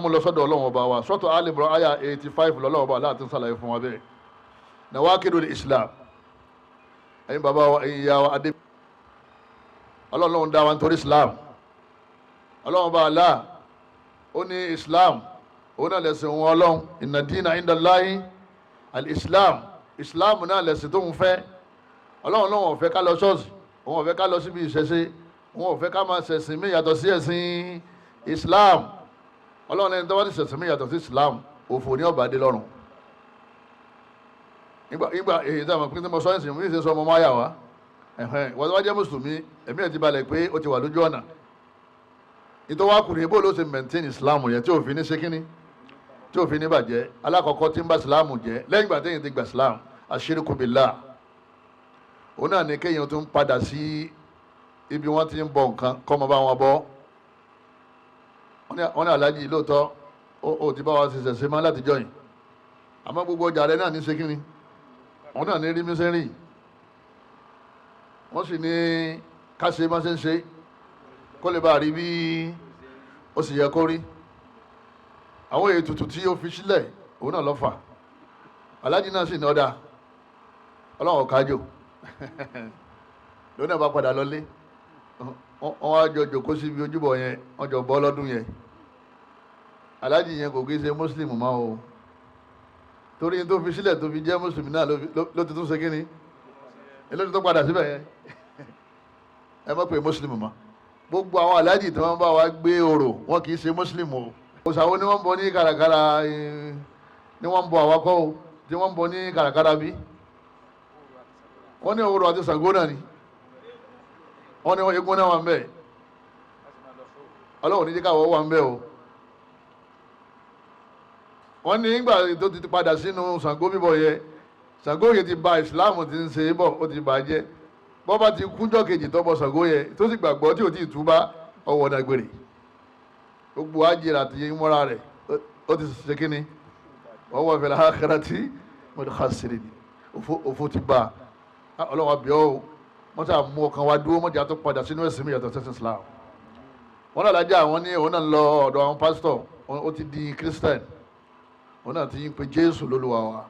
mú lọ sọ́dọ̀ Ọlọ́run ọba wa sọ́tọ̀ Al-Imaam àyà 85 lọ́lọ́run ọba aláàtí ń sàlàyé fún wa bẹ́ẹ̀ nawaqidul Islam ẹ̀yin bàbá wa ẹ̀yin ìyá wa adé Ọlọ́run dá wa nítorí Islam Ọlọ́run ọba Allah ó ní Islam òun náà lẹ̀sìn wọn Ọlọ́run inna dina inda Allahi al-Islam Islam náà lẹ̀sìn tó ń fẹ́ Ọlọ́run náà wọ́n fẹ́ ká lọ ṣọ́ọ̀ṣì wọ́n fẹ́ ká lọ síbi ìṣẹ̀ṣe wọ́n fẹ́ ká máa ṣẹ̀sìn mí yàtọ̀ sí ẹ̀sìn Islam Ọlọ́run ẹni tó wá ní ṣẹ̀sìn mí yàtọ̀ sí Islam òfò ní ọ̀bà dé lọ́rùn nígbà èyí tí a mọ̀ pín tí mo sọ ẹ̀sìn mi ṣe sọ ọmọ máyà wá wọ́n tó wá jẹ́ mùsùlùmí ẹ̀mí ẹ̀ ti balẹ̀ pé ó ti wà lójú ọ̀nà nítorí wá kùnrin bó ló ṣe maintain Islam yẹn tí òfin ní ṣékíní tí òfin ní bàjẹ́ alákọ̀ọ́kọ́ tí ń bá Islam jẹ́ lẹ́yìn ìgbà téèyàn ti gba Islam ashiriku billah òun náà ní kéèyàn tún padà sí ibi wọ́n ti ń bọ nǹkan kọ́ mọ bá wọn bọ́ wọ́n ní aláàjì lóòótọ́ ó ti bá wa ṣe ṣẹ̀ṣẹ̀ máa látijọ́ yìí àmọ́ gbogbo ọjà rẹ̀ náà ní ṣékíní wọ́n náà ní rí mísẹ́rì wọ́n sì ní káṣe má ṣe ń ṣe kó lè bá rí bí ó sì yẹ kó rí àwọn ètùtù tí ó fi sílẹ̀ òun náà ló fà aláàjì náà sì ní ọ̀dà ọlọ́run ọ̀kájò lónìí àbá padà lọlé wọ́n wá jọ jòkó síbi ojúbọ yẹn wọ́n jọ bọ́ lọ́dún yẹn aláàjì yẹn kò kí ṣe mùsùlùmí mọ́ o torí tó fi sílẹ̀ tó fi jẹ́ mùsùlùmí náà ló ti tún ṣe kí ni lónìí tó padà síbẹ̀ yẹn ẹ mọ̀ pé mùsùlùmí mọ́ gbogbo àwọn aláàjì tí wọ́n bá wa gbé orò wọn kì í ṣe mùsùlùmí o òṣàwọ̀ ni wọ́n ń bọ ní kàràkàrà ni wọ́n ń bọ àwakọ́ o tí wọ́n ń bọ ní kàràkàrà bí wọ́n ní òwúrọ̀ àti Ṣàngó náà ni wọ́n ní eégún náà wà ń bẹ̀ Ọlọ́run ní jẹ́ káwọ́ wà ń bẹ̀ o wọ́n ní nígbà tó ti padà sínú Ṣàngó bíbọ̀ yẹ Ṣàngó yẹ ti ba ìsìláàmù ti ń ṣe bọ̀ ó ti bàjẹ́ bọ́ bá ti kúnjọ́ kejì tó bọ Ṣàngó yẹ tó sì gbàgbọ́ tí ò tí ì túbá ọwọ́ dàgbére gbogbo àjẹrà àti mọ́ra rẹ̀ ó ti ṣe kíni ọwọ́ fil akhirati minal khasirin òfò ti bá Ọlọ́run àbíọ́ o wọ́n ti mú ọkàn wa dúró mọ́jà tó padà sínú ẹ̀sìn mi yàtọ̀ sẹ́sìn Islam wọ́n náà lájà àwọn ní òun náà lọ ọ̀dọ̀ àwọn pásítọ̀ ó ti di Christian òun náà ti ń pe Jésù lólúwa wa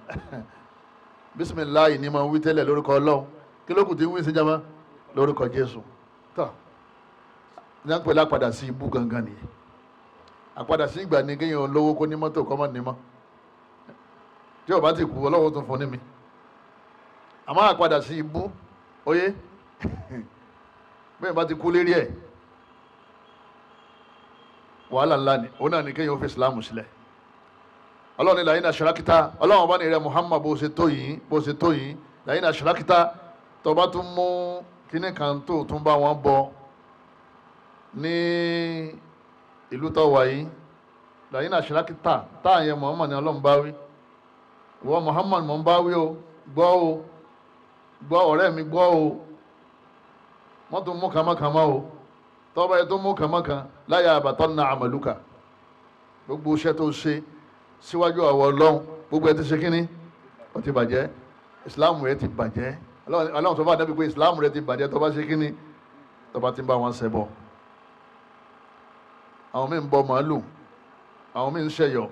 bisimilayi ni ma wí tẹ́lẹ̀ lórúkọ Ọlọ́run kí ló kù tí ń wí sí jama lórúkọ Jésù tó ní à ń pè lápadà sí ibú gangan nìyẹn àpadà sí ìgbà ni kéèyàn lówó kó ní mọ́tò kọ́ mọ́ ní mọ́ tí ó bá ti kú Ọlọ́run tún fún ní mi àmọ́ àpadà sí ibú oyé bẹ́ẹ̀ bá ti kú lérí ẹ̀ wàhálà ńlá ni òun náà ni kéèyàn ó fi Ìsìlámù sílẹ̀ Ọlọ́run ní làyín aṣọ́rákítà Ọlọ́run bá ní rẹ̀ Muhammad bó ṣe tó yìí làyín aṣọ́rákítà tó bá tún mú kíní kan tó tún bá wọn bọ ní ìlú tó wà yìí làyín aṣọ́rákítà táàyẹ Muhammad ní Ọlọ́run bá wí ìwọ Muhammad mọ̀ ń bá wí o gbọ́ ọ̀rẹ́ mi gbọ́ o wọ́n tún mú kàmákàmá o tọ́ba yẹ tó mú kàmákà láyà àbàtọ́ na àmàlùkà gbogbo iṣẹ́ tó ṣe síwájú àwọ̀ Ọlọ́run gbogbo ẹ ti ṣe kínní ó ti bàjẹ́ ìsìláàmù rẹ ti bàjẹ́ Ọlọ́run tó bá dábì pé ìsìláàmù rẹ ti bàjẹ́ tó bá ṣe kínní tó bá ti ń bá wọn ṣẹbọ àwọn míì ń bọ màálù, àwọn míì ń ṣẹ̀yọ̀,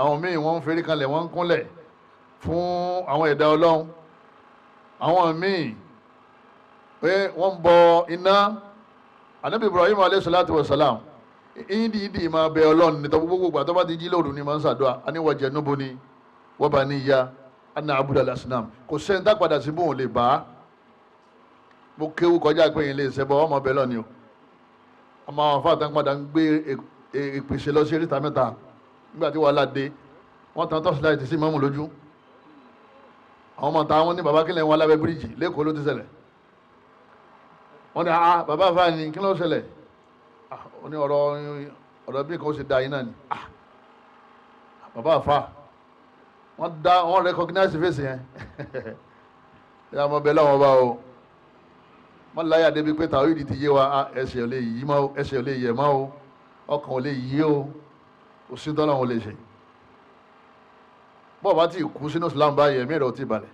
àwọn míì wọ́n ń ferí kanlẹ̀, wọ́n ń kúnlẹ̀ fún àwọn ẹ̀dá Ọlọ́run, àwọn míì wọ́n ń bọ iná. Ànábì Ibrahim alayhi salatu wa salam ìdí máa bẹ Ọlọ́run nítorí gbogbo ìgbà tó bá ti jí lóru ni máa ń ṣàdúrà, a ní wajnubni wa baniya an na'buda al-asnam. kò sẹ́ni tá padà sí bóun lè bá a. mo kéwú kọjá pé yín lè ṣẹbọ ọmọ bẹ lọ́ni o. ọmọ àwọn afáàtà ń padà ń gbé ìpèsè lọ sí eréta mẹ́ta nígbà tí wàhálà dé, wọ́n tan tọ́sí láì ti sí mọ́mù lójú. àwọn ọmọ táwọn ní bàbá kílẹ̀ wọn lábẹ́ bíríìjì lẹ́kọ̀ọ́ ló ti ṣẹlẹ̀. wọ́n ní bàbá àfáà ni kí ló ṣẹlẹ̀? ó ní ọ̀rọ̀ bí nǹkan ó ṣe da yín náà ni. bàbá àfáà wọ́n recognize face yẹn. ìyá ọmọ bẹ́ẹ̀ lọ́wọ́ bá o. wọ́n láyà débi pé tàwídìí ti yé wa, ẹsẹ̀ ò lè yí mọ́ o, ẹsẹ̀ ò lè yẹ̀ mọ́ o, ọkàn ò lè yí o, òsín tọ́lá wọn lè ṣe. bọ́ọ̀ bá ti kú sínú Islam báyìí ẹ̀mí rẹ̀ ò ti balẹ̀.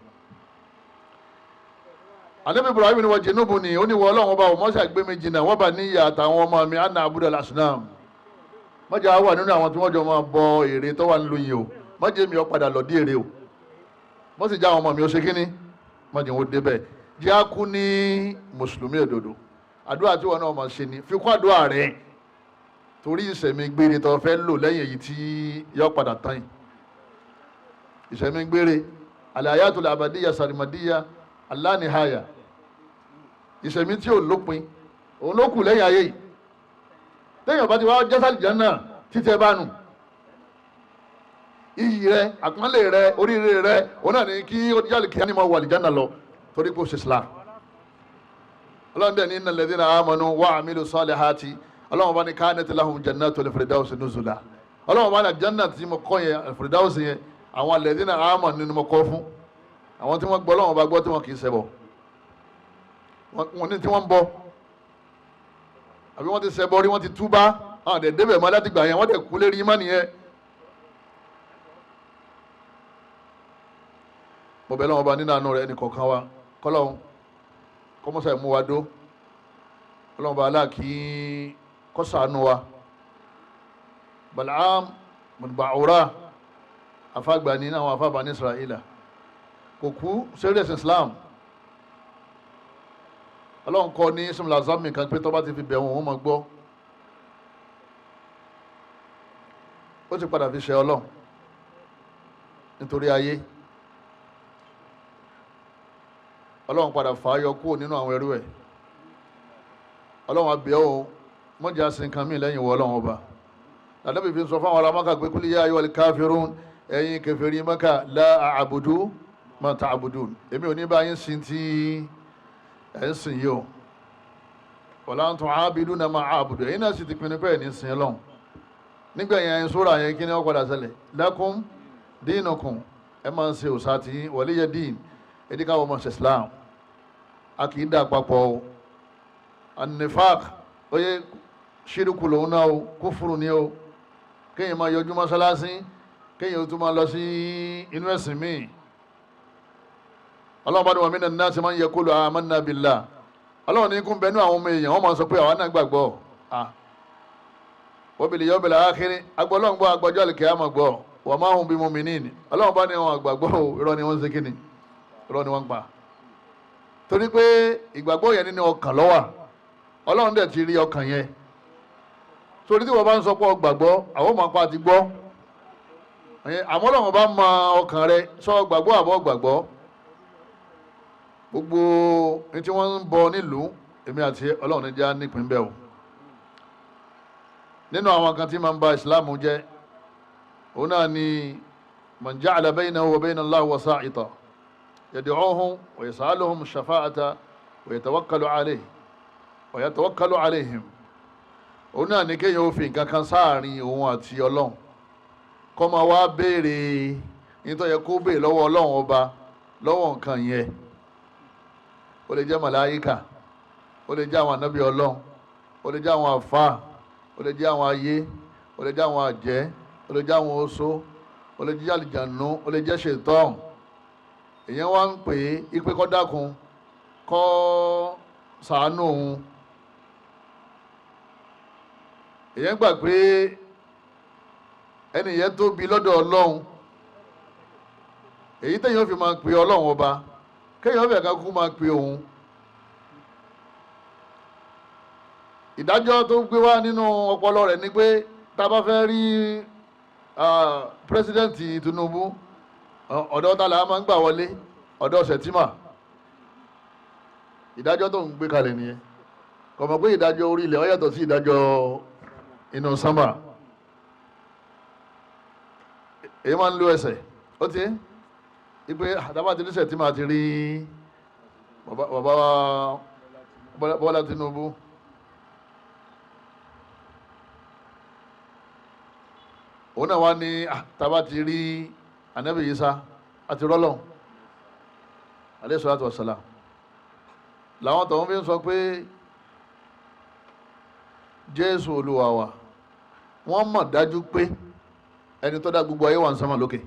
Ànábì Ibrahim ni wajnubni, ó ní wọ Ọlọ́run ọba ò mọ́ṣà gbé mi jìnnà wa baniya àtàwọn ọmọ mi an na'buda al-asnam. mọ́jà wà nínú àwọn tí wọ́n jọ máa bọ ère tó wà nílùú yìí o, mọ́jà mi ò padà lọ dí ère o, mọ́ sì já àwọn ọmọ mi ó ṣe kíní, mọ́jà wọn ó débẹ̀. jẹ́ á kú ní mùsùlùmí òdodo. àdúrà tí wọn náà máa ṣe ni fi kún àdúrà rẹ̀, torí ìṣẹ̀mí gbére tó fẹ́ lò lẹ́yìn èyí tí yọ padà tán yìí. ìṣẹ̀mí gbére al-hayatul abadiyya sarimadiyya al-la-nihaya, ìṣẹ̀mí tí ò lópin, òun ló kù lẹ́yìn ayé yìí. téèyàn bá ti wá jásàlì jánà títẹ bá nù, iyì rẹ, àpọ́nlé rẹ, oríire rẹ, òun náà ní kí ó jálè kí á ní máa wà lìjánà lọ torí pé ó ṣe Islam. Ọlọ́run dẹ̀ ní innal ladhina amanu wa amilu salihati, Ọlọ́run bá ní kanat lahum jannatul firdausi nuzula. Ọlọ́run bá ní àjánà tí mo kọ́ yẹn al-firdausi yẹn, àwọn alladhina amanu ni mo kọ́ fún àwọn tí wọ́n gbọ́ Ọlọ́run bá gbọ́ tí wọ́n kì í ṣẹbọ. wọ́n ní tí wọ́n ń bọ àbí wọ́n ti ṣẹbọ rí, wọ́n ti túbá, àwọn àdẹ̀ débẹ̀ mọ́ láti gbà yẹn, wọ́n dẹ̀ kú lérí ìmánì yẹn. mo bẹ̀ lọ́wọ́ bá nínú àánú rẹ̀ ẹnì kọ̀ọ̀kan wa kọ́lọ́hún kọ́mọ́sá ìmú wa dó, Ọlọ́run bá aláàkí kọ́sàánú wa. Bal'am bin Ba'ura afágbà ní àwọn afábà ní Israẹla kò kú sórí ẹ̀sìn Islam. Ọlọ́run kọ́ ní ismail azami kan pé tó bá ti fi bẹ̀ wọ́n máa gbọ́. ó ti padà fi ṣe Ọlọ́run nítorí ayé. Ọlọ́run padà fà á yọ kúrò nínú àwọn ẹrú ẹ̀. Ọlọ́run abẹ́ ọ́ mọ́jà sí nǹkan mí lẹ́yìn wọ Ọlọ́run ọba. Ànábì fi sọ fáwọn ará Mákà pé kúlí yá ayyuhal kafirun, ẹ̀yin kèfèrí Mákà la a'budu ma ta'budun, èmi ò ní bá yín sin tí ẹ̀ ń sìn yìí o. Wala antum aabiduna ma a'budu, ẹ̀yin náà sì ti pinnu pé ẹ̀ ní sin Ọlọ́run. nígbà yẹn sóra yẹn kí ni wọ́n padà ṣẹlẹ̀, lakum dinukum, ẹ máa ń ṣe òòṣà tí waliya din, ẹ̀dí káwọn ọmọ ṣe Islam. A kì í dà papọ̀ o. An-nifaq ó yẹ ṣírùkù lòun náà o, kúfùrù ni o. kéèyàn máa yọjú mọ́sálásí, kéèyàn tún máa lọ sí inú ẹ̀sìn míì. Ọlọ́run bá ní wa minan nasi man yaqulu amanna billah. Ọlọ́run ní kún bẹnu àwọn ọmọ èèyàn, wọ́n máa sọ pé àwọn náà gbàgbọ́ wa bil yawmil akhir, agbọ́lọ́run gbọ́, agbọ́jọ́ al-qiyamah gbọ́, wa ma hum bimu'minin. Ọlọ́run bá ní àwọn àgbàgbọ́ o, irọ́ ni wọ́n ń ṣe kíni, irọ́ ni wọ́n ń pa. Torí pé ìgbàgbọ́ yẹn nínú ọkàn ló wà, Ọlọ́run dẹ̀ ti rí ọkàn yẹn. Torí tí wọ́n bá ń sọ pé ọ gbàgbọ́, àwọn ọmọ apá ti gbọ́. Àmọ́ Ọlọ́run bá mọ ọkàn rẹ, sọ gbàgbọ́ àbọ̀ gbàgbọ́. Gbogbo ní tí wọ́n ń bọ nílùú, èmi àti Ọlọ́run ní já nípìn bẹ́ẹ̀ o. Nínú àwọn kan tí máa ń ba Islamu jẹ́, òun náà ni man ja'ala baynahu wa bayna Allahi wasa'ita yad'uuhum wa yas'aluhum shafa'ata wa yatawakkalu alayhi wa yatawakkalu alayhim. Òun náà ní kéèyàn ó fi nǹkan kan sáàrin òun àti Ọlọ́run, kó máa wá béèrè nítorí yẹ kó béèrè lọ́wọ́ Ọlọ́run ọba lọ́wọ́ nǹkan yẹn. Ó lè jẹ́ màláyíkà, ó lè jẹ́ àwọn ànábì Ọlọ́run, ó lè jẹ́ àwọn àfáà, ó lè jẹ́ àwọn ayé, ó lè jẹ́ àwọn àjẹ́, ó lè jẹ́ àwọn oṣó, ó lè jẹ́ àlìjànú, ó lè jẹ́ ṣètọ́n. Èèyàn wá ń pè é ipe kó dákun, kó ṣàánú òun. èyàn gbà pé ẹni yẹn tóbi lọ́dọ̀ Ọlọ́run, èyí téèyàn fi máa pe Ọlọ́run ọba kéèyàn fẹ́ ká kú máa pe òun. ìdájọ́ tó gbé wá nínú ọpọlọ rẹ̀ ni pé tá a bá fẹ́ rí pírẹsidẹ́ǹtì Tinubu, ọ̀dọ̀ ta la máa ń gbà wọlé, ọ̀dọ̀ Sẹ̀tìmà. ìdájọ́ tó ń gbé kalẹ̀ nìyẹn. kò mọ̀ pé ìdájọ́ orí ilẹ̀ ó yàtọ̀ sí ìdájọ́ inú sánmà. èyí máa ń lo ẹsẹ̀ ó ti ipe àtàbà ti ní Sẹ̀tìmà ti rí bàbá Bọ́lá Tinubu. òun náà wá ní àtàbà ti rí Ànábì Ìsá àti rọ́lọ́n alayhi salatu wassalam. làwọn tọ̀hún fi ń sọ pé Jésù Olúwa wa, wọ́n mọ̀ dájú pé ẹni tó dá gbogbo ayé wà ń sánmà lókè,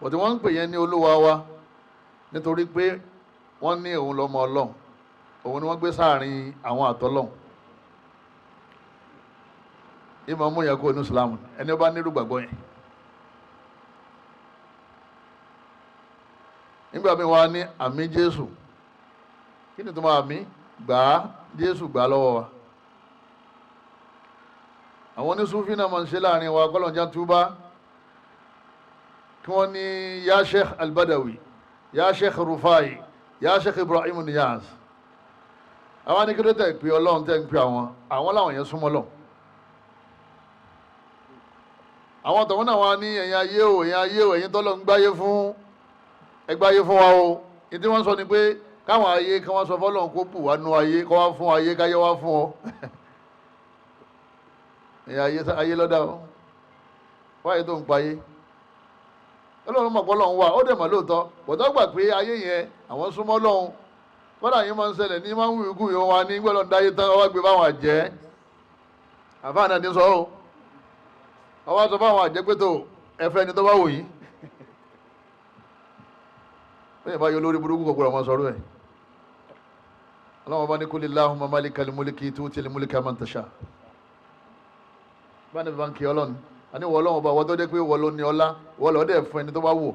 bọ̀tí wọ́n ń pè yẹn ní Olúwa wa nítorí pé wọ́n ní òun lọ́mọ Ọlọ́run, òun ni wọ́n gbé sáàrin àwọn àtọ́lọ́run. ìmọ̀ mú yẹn kó inú Islamu ẹni ó bá nírú gbàgbọ́ yẹn. nígbà míì wọ́n á ní àmì Jésù. kí ni tó máa àmì? gbà á, Jésù gbà á lọ́wọ́ wa. àwọn onísúfì náà máa ń ṣe láàrin wa kọ́lọ̀njá túbá, kí wọ́n ní ya Sheikh Al-Badawi, ya Sheikh Rufai, ya Sheikh Ibrahim Niyaz. àwọn ní kí ló tẹ̀ pé Ọlọ́run tẹ̀ ń pè àwọn láwọn yẹn súnmọ́ lọ. àwọn tọ̀wọ́n náà wá ní ẹ̀yin ayé o, ẹ̀yin ayé o, ẹ̀yin tọ́lọ́ ń gbáyé fún ẹgbáyé fún wa o. ìdí wọ́n sọ ni pé káwọn ayé kí wọ́n sọ fọ́lọ́run kó bù wá nú ayé, kó wá fún ayé káyé wá fún ọ. ẹ̀yin ayé lọ́dà o, wáyé tó ń payé. Ọlọ́run mọ̀ pé Ọlọ́run wà, ó dẹ̀ mọ̀ lóòótọ́, bọ̀dọ̀ gbà pé ayé yẹn àwọn súnmọ́ Ọlọ́run. kọ́dà yín máa ń ṣẹlẹ̀ ní máa ń wù ikú yìí wọn ní gbọ́dọ̀ ń dáyé tán ọwọ́ gbé báwọn àjẹ́. àfáà náà ní sọ ọ́, ọwọ́ sọ fáwọn àjẹ́ pé tó ẹfẹ́ ni tó bá wò yín. bẹ́ẹ̀ bá yọ lórí burúkú kòkòrò ọmọ sọ̀rọ̀ ẹ̀. Ọlọ́run bá ní kul Allahumma malikal mulki tu'til mulka man tasha. bá ní bá ń kí Ọlọ́run àní wọ́n Ọlọ́run bá wọ́n tó dé pé wọ́n ló ní ọlá, wọ́n lọ́ọ́ dẹ̀ fún ẹni tó bá wò.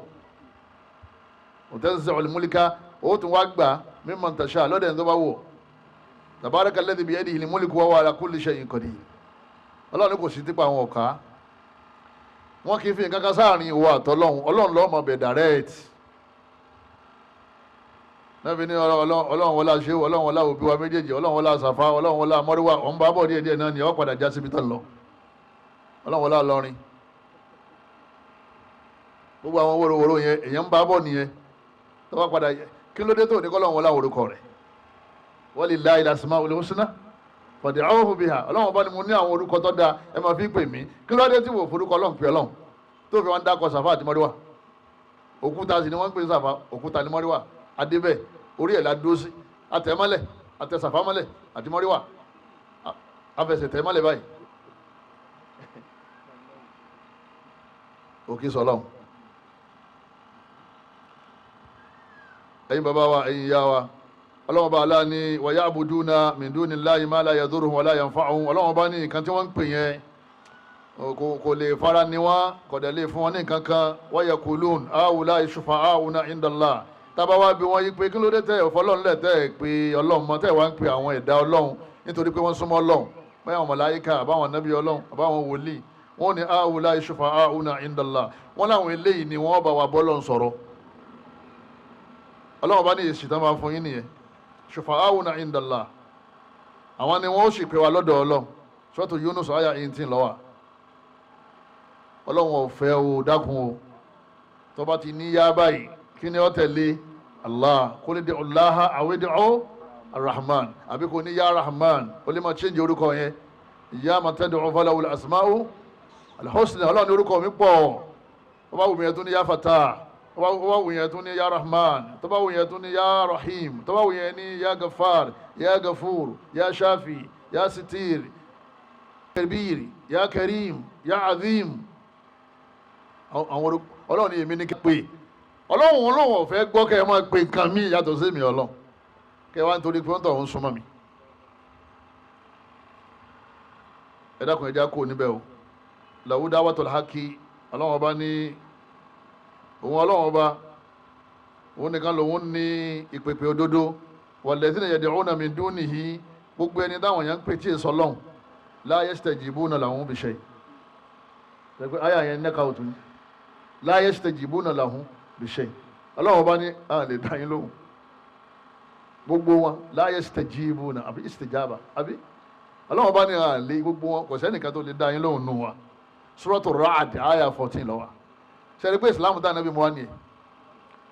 tanzi'ul mulka ó tún wá gbà mimman tasha lọ́dẹ̀ ẹni tó bá wò. tabarakal ladhi biyadihil mulku wa huwa ala kulli shay'in qadir. Ọlọ́run kò sí tipa àwọn ọ̀ka. wọ́n kì í fi nǹkan kan sáàrin ìwọ àtọ́lọ́hun, Ọlọ́run lọ́ọ́ mọ̀ bẹ̀ direct. Nábì ní Ọlọ́run wọlá ṣe, Ọlọ́run wọlá òbí wa méjèèjì, Ọlọ́run wọlá Sàfá, Ọlọ́run wọlá Mọ́ríwá, ọ̀n bá bọ̀ díẹ̀díẹ̀ náà ni ó padà já síbi tán lọ. Ọlọ́run wọlá lọrin. gbogbo àwọn wòrowòro yẹn èèyàn ń bá bọ̀ nìyẹn. tó bá padà yẹ kí ló dé tó ní kọ́lọ́run wọlá orúkọ rẹ̀. walillahil asmaul husna fad'uhu biha. Ọlọ́run bá ní mo ní àwọn orúkọ tó dáa, ẹ máa fi pè mí. kí ló dé tí wò forúkọ Ọlọ́run pè Ọlọ́run tó fi wọn dákọ̀ Sàfá àti Mọ́ríwá? òkúta sì ni wọ́n ń pè Sàfá, òkúta ní Mọ́ríwá. adébẹ̀ orí ẹ̀ la dúró sí, àtẹ̀mọ́lẹ̀ àtẹ̀sàfámọ́lẹ̀ àti Mọ́ríwá afẹsẹ̀ tẹ̀mọ́lẹ̀ báyìí. òkè sọlọ́hún. ẹ̀yin bàbá wa, ẹ̀yin ìyá wa, Ọlọ́run bá aláà ní wa ya'buduna min dunillahi ma la yadurruhum wa la yanfa'uhum. Ọlọ́run bá ní nǹkan tí wọ́n ń pè yẹn kò lè fara ni wọ́n, kò dẹ̀ lè fún wọn ní nǹkan kan. wa yaqulun ha'ula'i shufa'a'una 'inda Allah. tábà wá bí wọ́n yí pé kí ló dé tẹ́ ọ̀fọ́lọ́run lẹ̀ tẹ́ pé Ọlọ́run mọ́ tẹ́ wá ń pe àwọn ẹ̀dá Ọlọ́run nítorí pé wọ́n súnmọ́ Ọlọ́run, báyà àwọn màláíkà àbáwọn nábì Ọlọ́run àbáwọn wòlíì. wọ́n ní ha'ula'i shufa'a'una 'inda Allah. wọ́n láwọn eléyìí ni wọ́n bá wa bọ́lọ́run sọ̀rọ̀. Ọlọ́run bá ní èsì tán máa fún yín nìyẹn. shufa'a'una 'inda Allah. àwọn ni wọ́n ó sì pè wá lọ́dọ̀ Ọlọ́run. Suratu Yunus àyà 18 ló wà. Ọlọ́run ò fẹ́ o, dákun o. tó bá ti ní yá báyìí kí ni ó tẹ̀lé? Allah. qul ud'u Allaha aw ud'u Ar-Rahman. àbí kò ní yá Rahman, ó lè máa change orúkọ yẹn. iyyama tad'u falahul asma'u al-husna. Ọlọ́run ní orúkọ mi pọ̀. tó bá wù mí yẹn tún ní yá Fatah, tó bá wù yẹn tún ní yá Rahman, tó bá wù yẹn tún ní yá Rahim, tó bá wù yẹn ní yá Ghaffar, yá Ghafur, yá Shafi, yá Sitir, Kabir, yá Karim, yá Azim. àwọn Ọlọ́run ní èmi ní kí pé Ọlọ́run ò fẹ́ gbọ́ kẹ́ ẹ máa pe nǹkan mí yàtọ̀ sí mi Ọlọ́run, kẹ́ ẹ wá nítorí pé wọ́n tọ̀ ń súnmọ́ mi. ẹ dákun ẹ já kó níbẹ̀ o lahu da'watul haqqi ọlọ́run ọba ní òun ọlọ́run ọba òun nìkan lòun ní ìpèpè òdodo walladhina yad'una min dunihi gbogbo ẹni táwọn èèyàn ń pè tí ì sọ lọ́hùn la yastajibuna lahum bi shay ẹgbẹ́ ayé àyẹn nẹ́ka òtún la yastajibuna lahum bi shay ọlọ́run ọba ní à lè dá yín lóhùn gbogbo wọn la yastajibuna àbí istijaba àbí ọlọ́run ọba ní à lè gbogbo wọn kò sẹ́nìkan tó lè dá yín lóhùn nù wa Suratu Ra'd àyà 14 lọ́wọ́ sẹ́ni pé ìsìlámù tá nàbí mu wá nìyẹn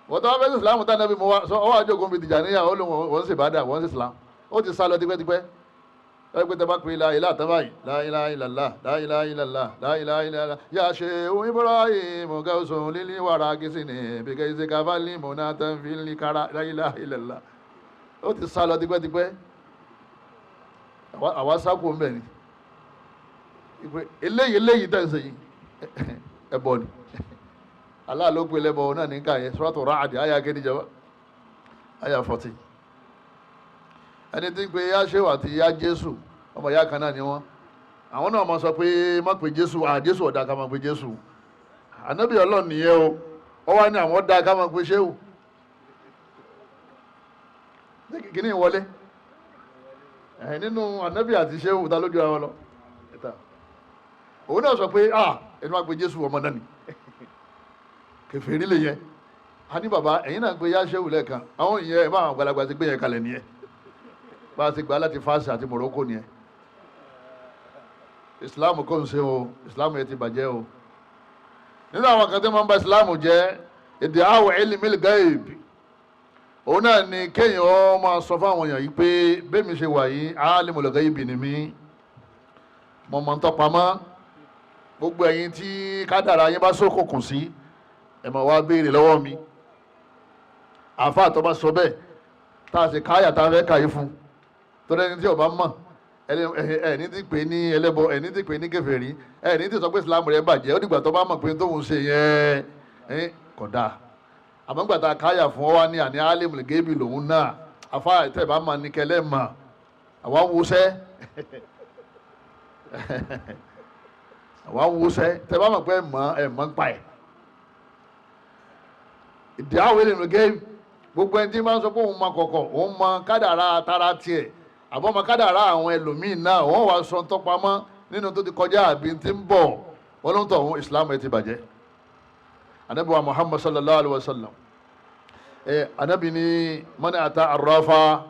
wọ́n tó wá fẹ́ sí ìsìlámù tá nàbí mu wá ọwọ́ àjọgùn bíi Tìjàníyà ó lóun wọ́n sì bá dà wọ́n sì ìsìlámù ó ti sá lọ tipẹ́tipẹ́ ẹgbẹ́ tẹ́ bá pè la ilaha àtàbáyì la ilaha illallah la ilaha illallah la ilaha illallah ya Sheikh Ibrahim gawsun lili wara gisini bi gaisi kavali monatan fili kara la ilaha illallah ó ti sá lọ tipẹ́tipẹ́ àwa sáko ń bẹ̀ ni eléyìí tẹ̀ ń sèyí ẹbọ ni Allah ló pe lẹ́bọ̀ náà ní ká yẹn Suratu Ra'd àyà kéde jọba àyà 14 ẹni tí ń pe yá Sheikh àti yá Jésù ọmọ ìyá kan náà ni wọ́n àwọn náà máa sọ pé má pe Jésù Jésù ọ̀dà ká máa pe Jésù ànábì Ọlọ́run nìyẹn o wọ́n wá ní àwọn ọ̀dà ká máa pe Sheikh kìíní ìwọlé nínú ànábì àti Sheikh ta lójú ara wọn lọ òun náà sọ pé ẹni máa pe Jésù ọmọ náà ni kèfèrí lè yẹn a ní bàbá ẹ̀yin náà pe yá Sheikh lẹ́ẹ̀kan àwọn ìyẹn ẹ̀ máa gbalagbà ti gbé yẹn kalẹ̀ nìyẹn bá a ti gbà láti fásitì àti Morocco nìyẹn Islam kò ń ṣe o Islam yẹn ti bàjẹ́ o nínú àwọn kan tí wọ́n ń ba Islam jẹ́ èdè àwọ̀ ilmil gaib òun náà ni kéèyàn ó máa sọ fáwọn èèyàn yìí pé bẹ́ẹ̀ mi ṣe wà yìí alimul gaib ni mí mo mọ̀ ń tọpamọ́ gbogbo ẹ̀yin tí kádàrá yín bá ṣókùnkùn sí ẹ máa wá béèrè lọ́wọ́ mi àfáà tó bá sọ bẹ́ẹ̀ tá a sì káyà tá a fẹ́ kàyé fún torí ẹni tí ó bá mọ̀ ẹni tí pè ní ẹlẹ́bọ ẹni tí pè ní kèfèrí ẹni tí sọ pé ìsìlámù rẹ̀ bàjẹ́ ó dìgbà tó bá mọ̀ pé tóun ṣe yẹn kò dáa àmọ́ gbà tá a káyà fún ọ wá ní àní alimul gaibi lòun náà àfáà tẹ̀ bá mọ̀ ní kẹlẹ́ mọ̀ àwa ń wusẹ́ àwa ń wusẹ́ tẹ̀ bá mọ̀ pé ẹ̀ mọ̀ ń pa ẹ̀ ìdí àwọn alimul gaibi gbogbo ẹni tí máa ń sọ pé òun mọ kọ̀kọ̀ òun mọ kádàrá tara tiẹ̀ àbọ̀ mọ kádàrá àwọn ẹlòmíín náà wọ́n wá sọ tọ́pamọ́ nínú tó ti kọjá àbí tí ń bọ̀ wọ́n ló ń tọ̀ òun Islam ẹ̀ ti bàjẹ́ anabi wa Muhammad sallallahu alaihi wa sallam anabi ni mani ata arrafa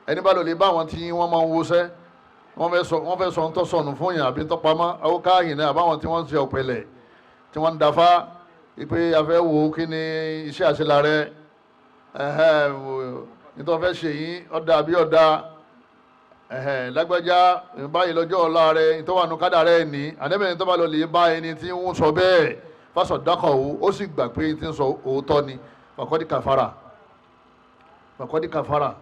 ẹni bá lò lè bá àwọn tí wọ́n máa ń wọṣẹ́ wọ́n fẹ́ sọ ń tọ́ sọnù fún yàn àbí tọ́pamọ́ àwọn káyìn náà àbáwọn tí wọ́n ń ṣe ọ̀pẹ̀lẹ̀ tí wọ́n ń dafa ipe afẹ́ wo kí ni iṣẹ́ àṣelà rẹ̀ nítorí fẹ́ ṣe yín ọ̀dà àbí ọ̀dà lágbájá báyìí lọ́jọ́ ọ̀la rẹ̀ nítorí wà nù kádà rẹ̀ ní àdébẹ̀rẹ̀ tó bá lọ lè bá ẹni tí ń sọ bẹ́ẹ̀ fásọ̀ dákọ̀ ó sì gbà pé tí ń sọ òótọ́ ni fàkọ́dí kàfàrà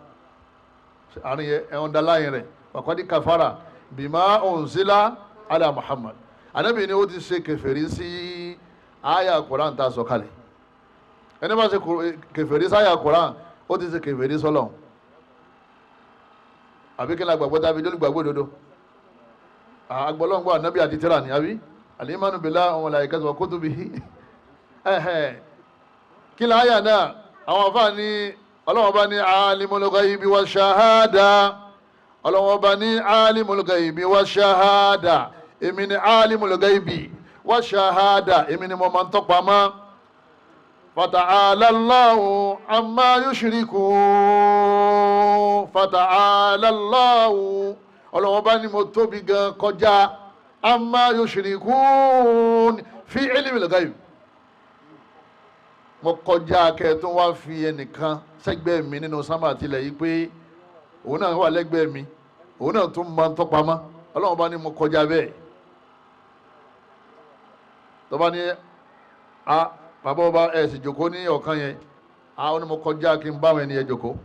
àárín ẹ̀hún dáláyìn rẹ̀ fàkọ́dí kàfàrà bima unzila ala Muhammad àdébẹ̀rẹ̀ ni ó ti ṣe kèfèrí sí àyà Kùránì tá a sọ kalẹ̀ ẹni bá ṣe kèfèrí sáyà Kùránì ó ti ṣe kèfèrí sọ́lọ̀ àbí kí n lágbàgbọ́ tàbí jólùgbàgbọ́ òdodo agbọ́lọ́ngbọ́ ànábì àti tírà ní àbí al-imanu billahi wa malaikatihi wa kutubihi kí láyà náà àwọn afá ní ọlọ́wọ́n bá ní alimul ghaibi wa shahada ọlọ́wọ́n bá ní alimul ghaibi wa shahada èmi ní alimul ghaibi wa shahada èmi ní mo máa ń tọ́pamọ́ fata'ala Allahu amma yushrikun fata'ala Allahu ọlọ́wọ́n bá ní mo tóbi gan kọjá amma yushrikun fi ilmil ghaib mo kọjá kẹtún wá fi ẹnìkan sẹ́gbẹ́ mi nínú sánmà àtìlẹ̀ yìí pé òun náà wà lẹ́gbẹ̀ẹ́ mi òun náà tún máa ń tọ́pamọ́ ọlọ́wọ́n bá ní mo kọjá bẹ́ẹ̀ tó bá ní bàbá ọba ẹ̀ sì jòkó ní ọ̀kan yẹn àwọn ni mo kọjá kí n bá àwọn ènìyàn jòkó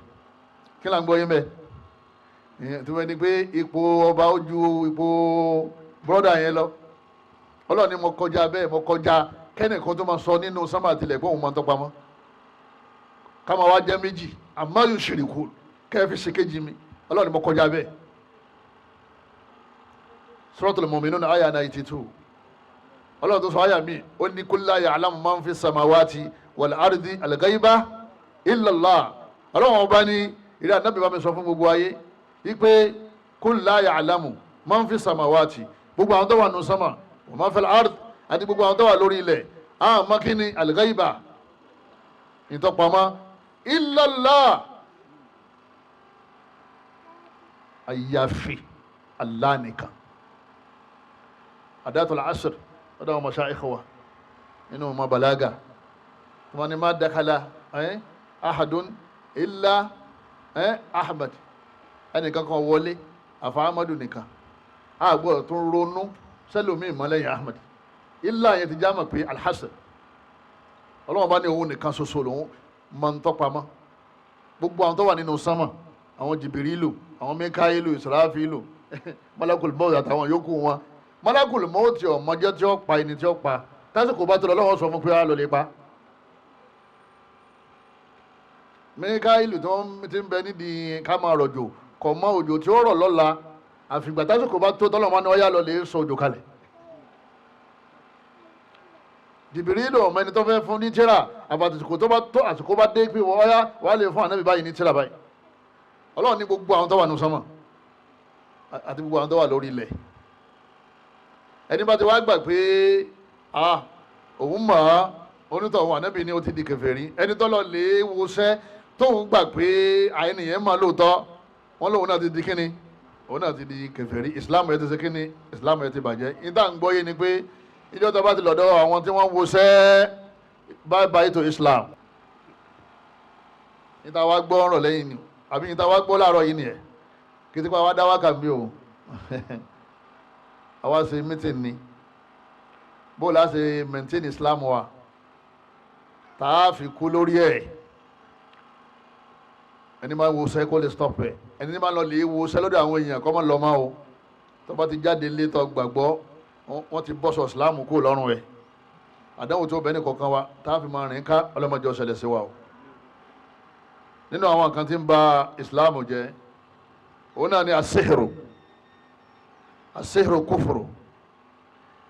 kí là ń gbọ́ yín bẹ́ẹ̀ tí wọ́n ní pé ipò ọba ó ju ipò bọ́dà yẹn lọ ọlọ́run ni mo kọjá bẹ́ẹ̀ mo kọjá kẹ́nìkan tó máa sọ nínú sánmà àtìlẹ̀ pé òun máa ń tọ́pamọ́ ká máa wá jẹ́ méjì àmọ́ yóò ṣèrìkù kẹ́ẹ̀ fi ṣe kéjì mi ọlọ́run ni mo kọjá bẹ́ẹ̀ Suratul Mu'minun àyà 92. Ọlọ́run tó sọ àyà mi ó ní kul la ya'lamu man fi samawati wal ardi al-ghayba illa Allah. Ọlọ́run ọba ní ìrẹ́ ànábì bá mi sọ fún gbogbo ayé wípé kul la ya'lamu man fi samawati, gbogbo àwọn tó wà nù sánmà, wa man fil ard, àti gbogbo àwọn tó wà lórí ilẹ̀, àmọ́ kí ni al-ghayba, ìtọ́pamọ́, illa Allah, àyàfi Allah nìkan. Adatul asr ọ̀dọ̀ àwọn mashayikh wa nínú ọmọ balaga wọ́n ní má dakhala ahadun illa ahmad, ẹnìkan kan wọlé àfa ahmadu nìkan, àgbọ̀ tó ń ronú sẹ́lómi ìmọ̀lẹ́yìn ahmad. illa yẹn ti já mọ̀ pé alhassan ọlọ́wọ́n bá ní òun nìkan ṣoṣo lòun máa ń tọ́pamọ́. gbogbo àwọn tó wà nínú sánmà, àwọn jìbìrìlù, àwọn mẹ́káìlù, ìsìráfìlù, malakul maut àtàwọn yòókù wọn, malakul maut tí ọmọjọ́ tí ó pa ẹni tí ó pa, tásìkò bá tó lọ lọ́wọ́ sọ fún pé á lọ lè pa. mẹ́káìlù tó ti ń bẹ nídìí ká máa rọ̀jò, kò mọ òjò tí ó rọ̀ lọ́la àfìgbà tásìkò bá tó tọ́lọ́ wọn ni wọ́n yá lọ lè sọ òjò kalẹ̀. jìbìrìlù ọmọ ẹni tó fẹ́ fún ní tírà, àbàtìkò tó bá tó àsìkò bá dé pé wọ́n yá wà lè fún ànábì báyìí ní tírà báyìí. Ọlọ́run ní gbogbo àwọn tó wà nù sánmà àti gbogbo àwọn tó wà lórí ilẹ̀, ẹni bá ti wá gbà pé òun mọ̀ ọ́, onítọ̀hún ànábì ni ó ti di kèfèrí. ẹni tó lọ lè wọṣẹ́ tóun gbà pé àìníyẹn mọ̀ lóòótọ́, wọ́n lóun náà ti di kíni, òun náà ti di kèfèrí. Islam yẹn ti ṣe kíni, Islam yẹn ti bàjẹ́. ìdá ń gbọ́ yé ni pé ìjọ tó bá ti lọ́dọ̀ àwọn tí wọ́n wọṣẹ́ bye bye to Islam. ìta wá gbọ́ ọ̀rọ̀ lẹ́yìn ni, àbí ìta wá gbọ́ láàárọ̀ yìí nìyẹn, kí ti pa wá dá wákà bí o àwa ṣe mítìn ni bó la ṣe maintain Islam wa tá a fi kú lórí ẹ̀. ẹni máa wo ṣẹ́ kó lè stop ẹ̀, ẹni máa lọ lè wo ṣẹ́ lọ́dọ̀ àwọn èèyàn kọ́ mọ́ lọ mọ́ o. tó bá ti jáde lé tó gbàgbọ́, wọ́n ti bọ́sọ̀ Islam kó lọ́rùn ẹ̀. àdánwò tó bẹ́ẹ̀ ní kọ̀ọ̀kan wa tá a fi máa rìn ká ọlọ́mọdé ọ̀ṣẹ̀lẹ̀ sí wa o. nínú àwọn kan tí ń ba Islam jẹ́, òun náà ni asihru. asihru kufru.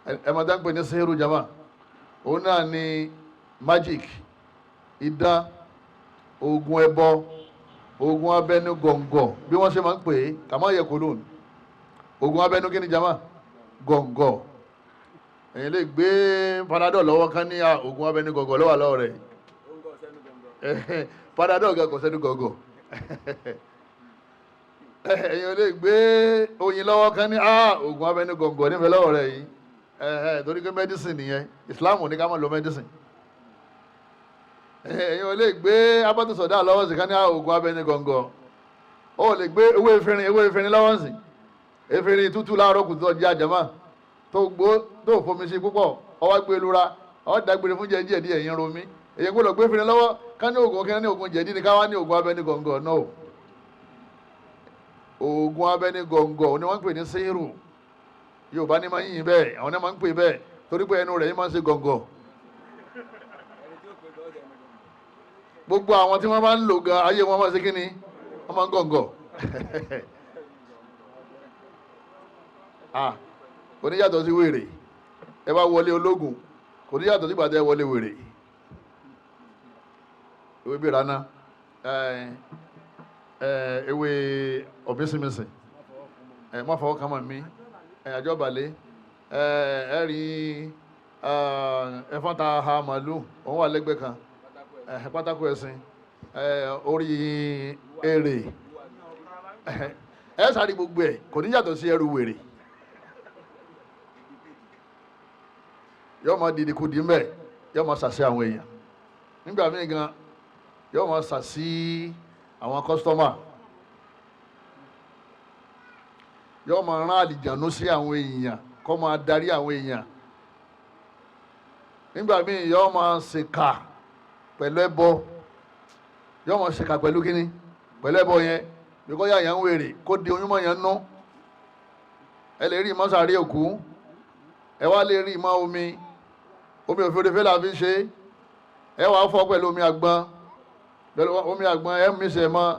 ẹ máa dáńpẹ́ ní sihiru jama, òun náà ni magic, idán, oògùn ẹbọ, oògùn abẹnú gọ̀ǹgọ̀ bí wọ́n ṣe máa ń pè é, kàmá yẹ kúlùn. oògùn abẹnú kí ni jama? Gọ̀ǹgọ̀. èyí lè gbé panadol lọ́wọ́ kan ní oògùn abẹnú gọ̀ǹgọ̀ lọ́wọ́ lọ́wọ́ rẹ̀. panadol gan kò sẹ́nu gọ̀ǹgọ̀. èyí lè gbé oyin lọ́wọ́ kan ní oògùn abẹnú gọ̀ǹgọ̀ nífẹ̀ẹ́ lọ́wọ́ rẹ̀ yìí. torí pé medicine nìyẹn, Islam ní ká máa lo medicine. èyàn ò lè gbé abátòsọ̀dá lọ́wọ́ sí ká ní oògùn abẹni gọ̀ǹgọ̀. ó lè gbé ewé efirin lọ́wọ́ sí, efirin tútù láàárọ̀ kùtù ọjà àjàmá tó fomi sí púpọ̀, ọwọ́ gbé lura, ọwọ́ dàgbére fún jẹ́ díẹ̀ díẹ̀ yín romi. èyàn gbọ́dọ̀ gbé efirin lọ́wọ́ ká ní oògùn kí ní oògùn jẹ̀dí ni ká wá ní oògùn abẹni gọ̀ǹgọ̀ náà. oògùn abẹni gọ̀ǹgọ̀ ni wọ́n ń pè ní sihiru. Yorùbá ní máa ń yìn bẹ́ẹ̀, àwọn náà máa ń pè bẹ́ẹ̀ torí pé ẹnu rẹ̀ yìí máa ń ṣe gọ̀ǹgọ̀. gbogbo àwọn tí wọ́n máa ń lò gan ayé wọn máa ń ṣe kí ni, wọ́n máa ń gọ̀ǹgọ̀. kò ní yàtọ̀ sí wèrè. ẹ bá wọlé ológun, kò ní yàtọ̀ sígbà tẹ́ wọlé wèrè. ewé bí rana, ewé ọ̀bísímísì, má fọwọ́ kàn mọ́ mi, àjọ balẹ̀, ẹ̀rí ẹ̀fọn ta ha màálù, òun wà lẹ́gbẹ̀ẹ́ kan, pátákó ẹ̀sìn, orí èrè, sáré gbogbo ẹ̀ kò ní yàtọ̀ sí ẹrù wèrè. yóò máa dìde kùdì mbẹ, yóò máa sàṣẹ àwọn èèyàn. nígbà míì gan yóò máa sàṣì àwọn kọ́sítọ́mà, yóò máa rán àlìjànú sí àwọn èèyàn kó máa darí àwọn èèyàn. nígbà míì yóò máa ṣèkà pẹ̀lú ẹbọ, yóò máa ṣèkà pẹ̀lú kíní, pẹ̀lú ẹbọ yẹn bí kò yá yẹn ń wèrè kó di oyún mọ́ yẹn nú. ẹ lè rí ìmọ̀ sàárè òkú, ẹ wá lè rí ìmọ̀ omi òfurufú la fi ṣe, ẹ wàá fọ pẹ̀lú omi àgbọn ẹ mí sẹ mọ́,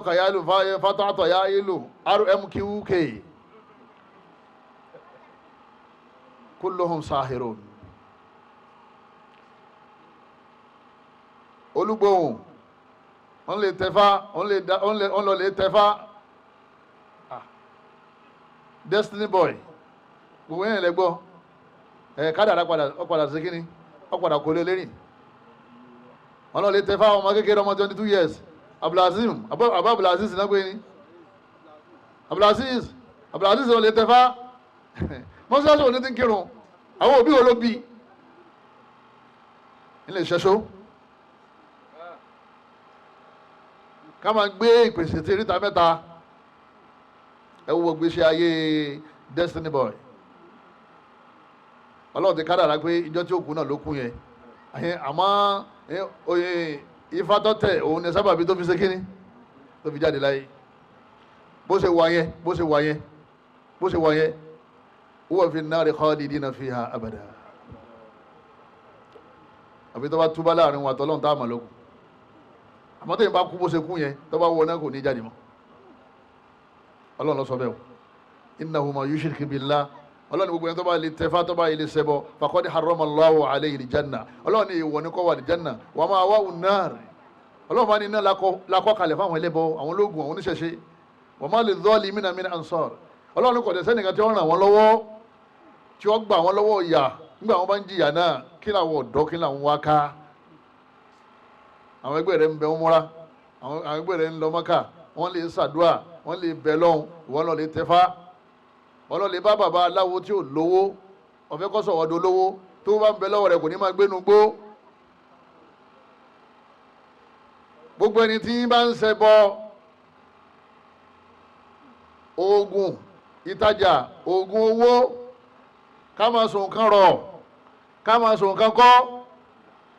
lọ́kà yá ìlú fátátọ̀ yá ìlú rmqk kulluhum sahirun. olúgbòhùn wọ́n lè tẹ̀fá wọ́n lọ lè tẹ̀fá destiny boy gbogbo yẹn lẹ́gbọ́ kádàrá padà sí kíni ọ̀padà kò lè lérìn wọ́n lọ lè tẹ̀fá ọmọ kékeré ọmọ 22 years abdulaziz náà gbé ní abdulaziz lọ lè tẹ̀fá mọ́sáàsì òní ti ń kírun àwọn òbí wo ló bí ilé ìṣẹ́ṣó ká máa gbé ìpèsè tí ríta mẹ́ta ẹ wo gbèsè ayé destiny boy ọlọ́run ti kádàrá pé ìjọ tí ó kú náà ló kú yẹn àmọ́ oye ifá tọ́tẹ̀ òun ni sábàbí tó fi ṣe kíní tó fi jáde láyé bó ṣe wà yẹn huwa fi nari khalidina fiha abada àbí tó bá túbá láàrin wa tọ́lọ́run tá a mọ̀ lókun àmọ́ tẹ́yìn bá kú bó ṣe kú yẹn tó bá wọ náà kò ní jáde mọ́ ọlọ́run ló sọ bẹ́ẹ̀ o innahu man yushrik billah ọlọ́run gbogbo yẹn tó bá lè tẹ́fà tó bá lè ṣẹbọ faqad harrama Allahu alayhi al-janna ọlọ́run ní ìwọ ní kó wà al-janna wa ma'wahu an-nar ọlọ́run bá ní iná lakọ́ kalẹ̀ fáwọn ẹlẹ́bọ àwọn ológun àwọn oníṣẹ̀ṣe wa ma lidh-dhalimina min ansar ọlọ́run kò dẹ̀ sẹ́nìkan tí wọ́n ràn wọ́n lọ́wọ́ tí wọ́n gbà wọ́n lọ́wọ́ ìyà nígbà wọ́n bá ń jìyà náà kí làwọn ọ̀dọ́ kí làwọn wá ká àwọn ẹgbẹ́ rẹ̀ ń bẹ múra àwọn ẹgbẹ́ rẹ̀ ń lọ Mákà wọ́n lè ṣàdúà wọ́n lè bẹ lọ́hùn ìwọ́n lọ lè tẹ́fà wọ́n lọ lè bá bàbá aláwo tí ò lówó ọ̀fẹ́ kọ́sọ̀ ọ̀dọ̀ lówó tó bá ń bẹ lọ́wọ́ rẹ̀ kò ní máa gbénu gbó gbogbo ẹni tí bá ń ṣẹbọ oògùn ìtajà oògùn owó ká máa sùn nǹkan rọ̀ ká máa sùn nǹkan kọ́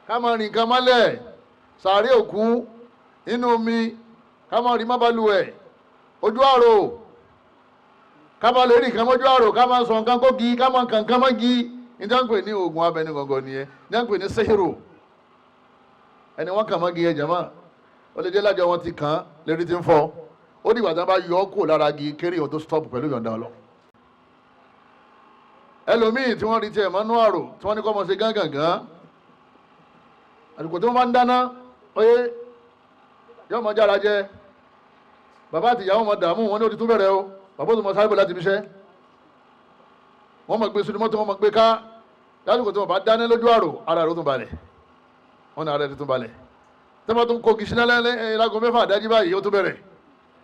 ká máa rìn nǹkan mọ́lẹ̀ sàárè òkú inú omi ká máa rí mábàlúwẹ̀ ojú àrò ká máa lè rí nǹkan mọ́jú àrò ká máa sọ nǹkan kógi ká máa kàn nǹkan mọ́gi ní jẹ́ ń pè ní oògùn abẹni gọ̀ngọ̀ nìyẹn ní jẹ́ ń pè ní sẹ́hìrò ẹni wọ́n kàn mọ́gi ẹ jàmá ó lè jẹ́ lájọ wọn ti kàn án lérí ti ń fọ́ ó dìgbà tí wọ́n bá yọ ọ́ kò lára gi kéré ò tó stop pẹ̀lú ìyọ̀ǹda ọlọ ẹlòmíì tí wọ́n rí tiẹ̀ mọ́nú àrò tí wọ́n ní kọ́ mọ́ ṣe gángangan àdìgbò tí wọ́n bá ń dáná oyé yóò mọ jára jẹ bàbá àti ìyàwó mọ dààmú wọn ní ó ti tún bẹ̀rẹ̀ o bàbá tó mọ sáré bọ̀ láti fi ṣẹ́ wọ́n mọ̀ gbé sínú mọ́tò wọ́n mọ̀ gbé ká lásìkò tí wọ́n bá dáná lójú àrò ara rẹ̀ ó tún balẹ̀ wọ́n ní ara rẹ̀ tún balẹ̀ tí wọ́n tún kó kìí síná lẹ́lẹ́ lágo mẹ́fà àdájí báyìí ó tún bẹ̀rẹ̀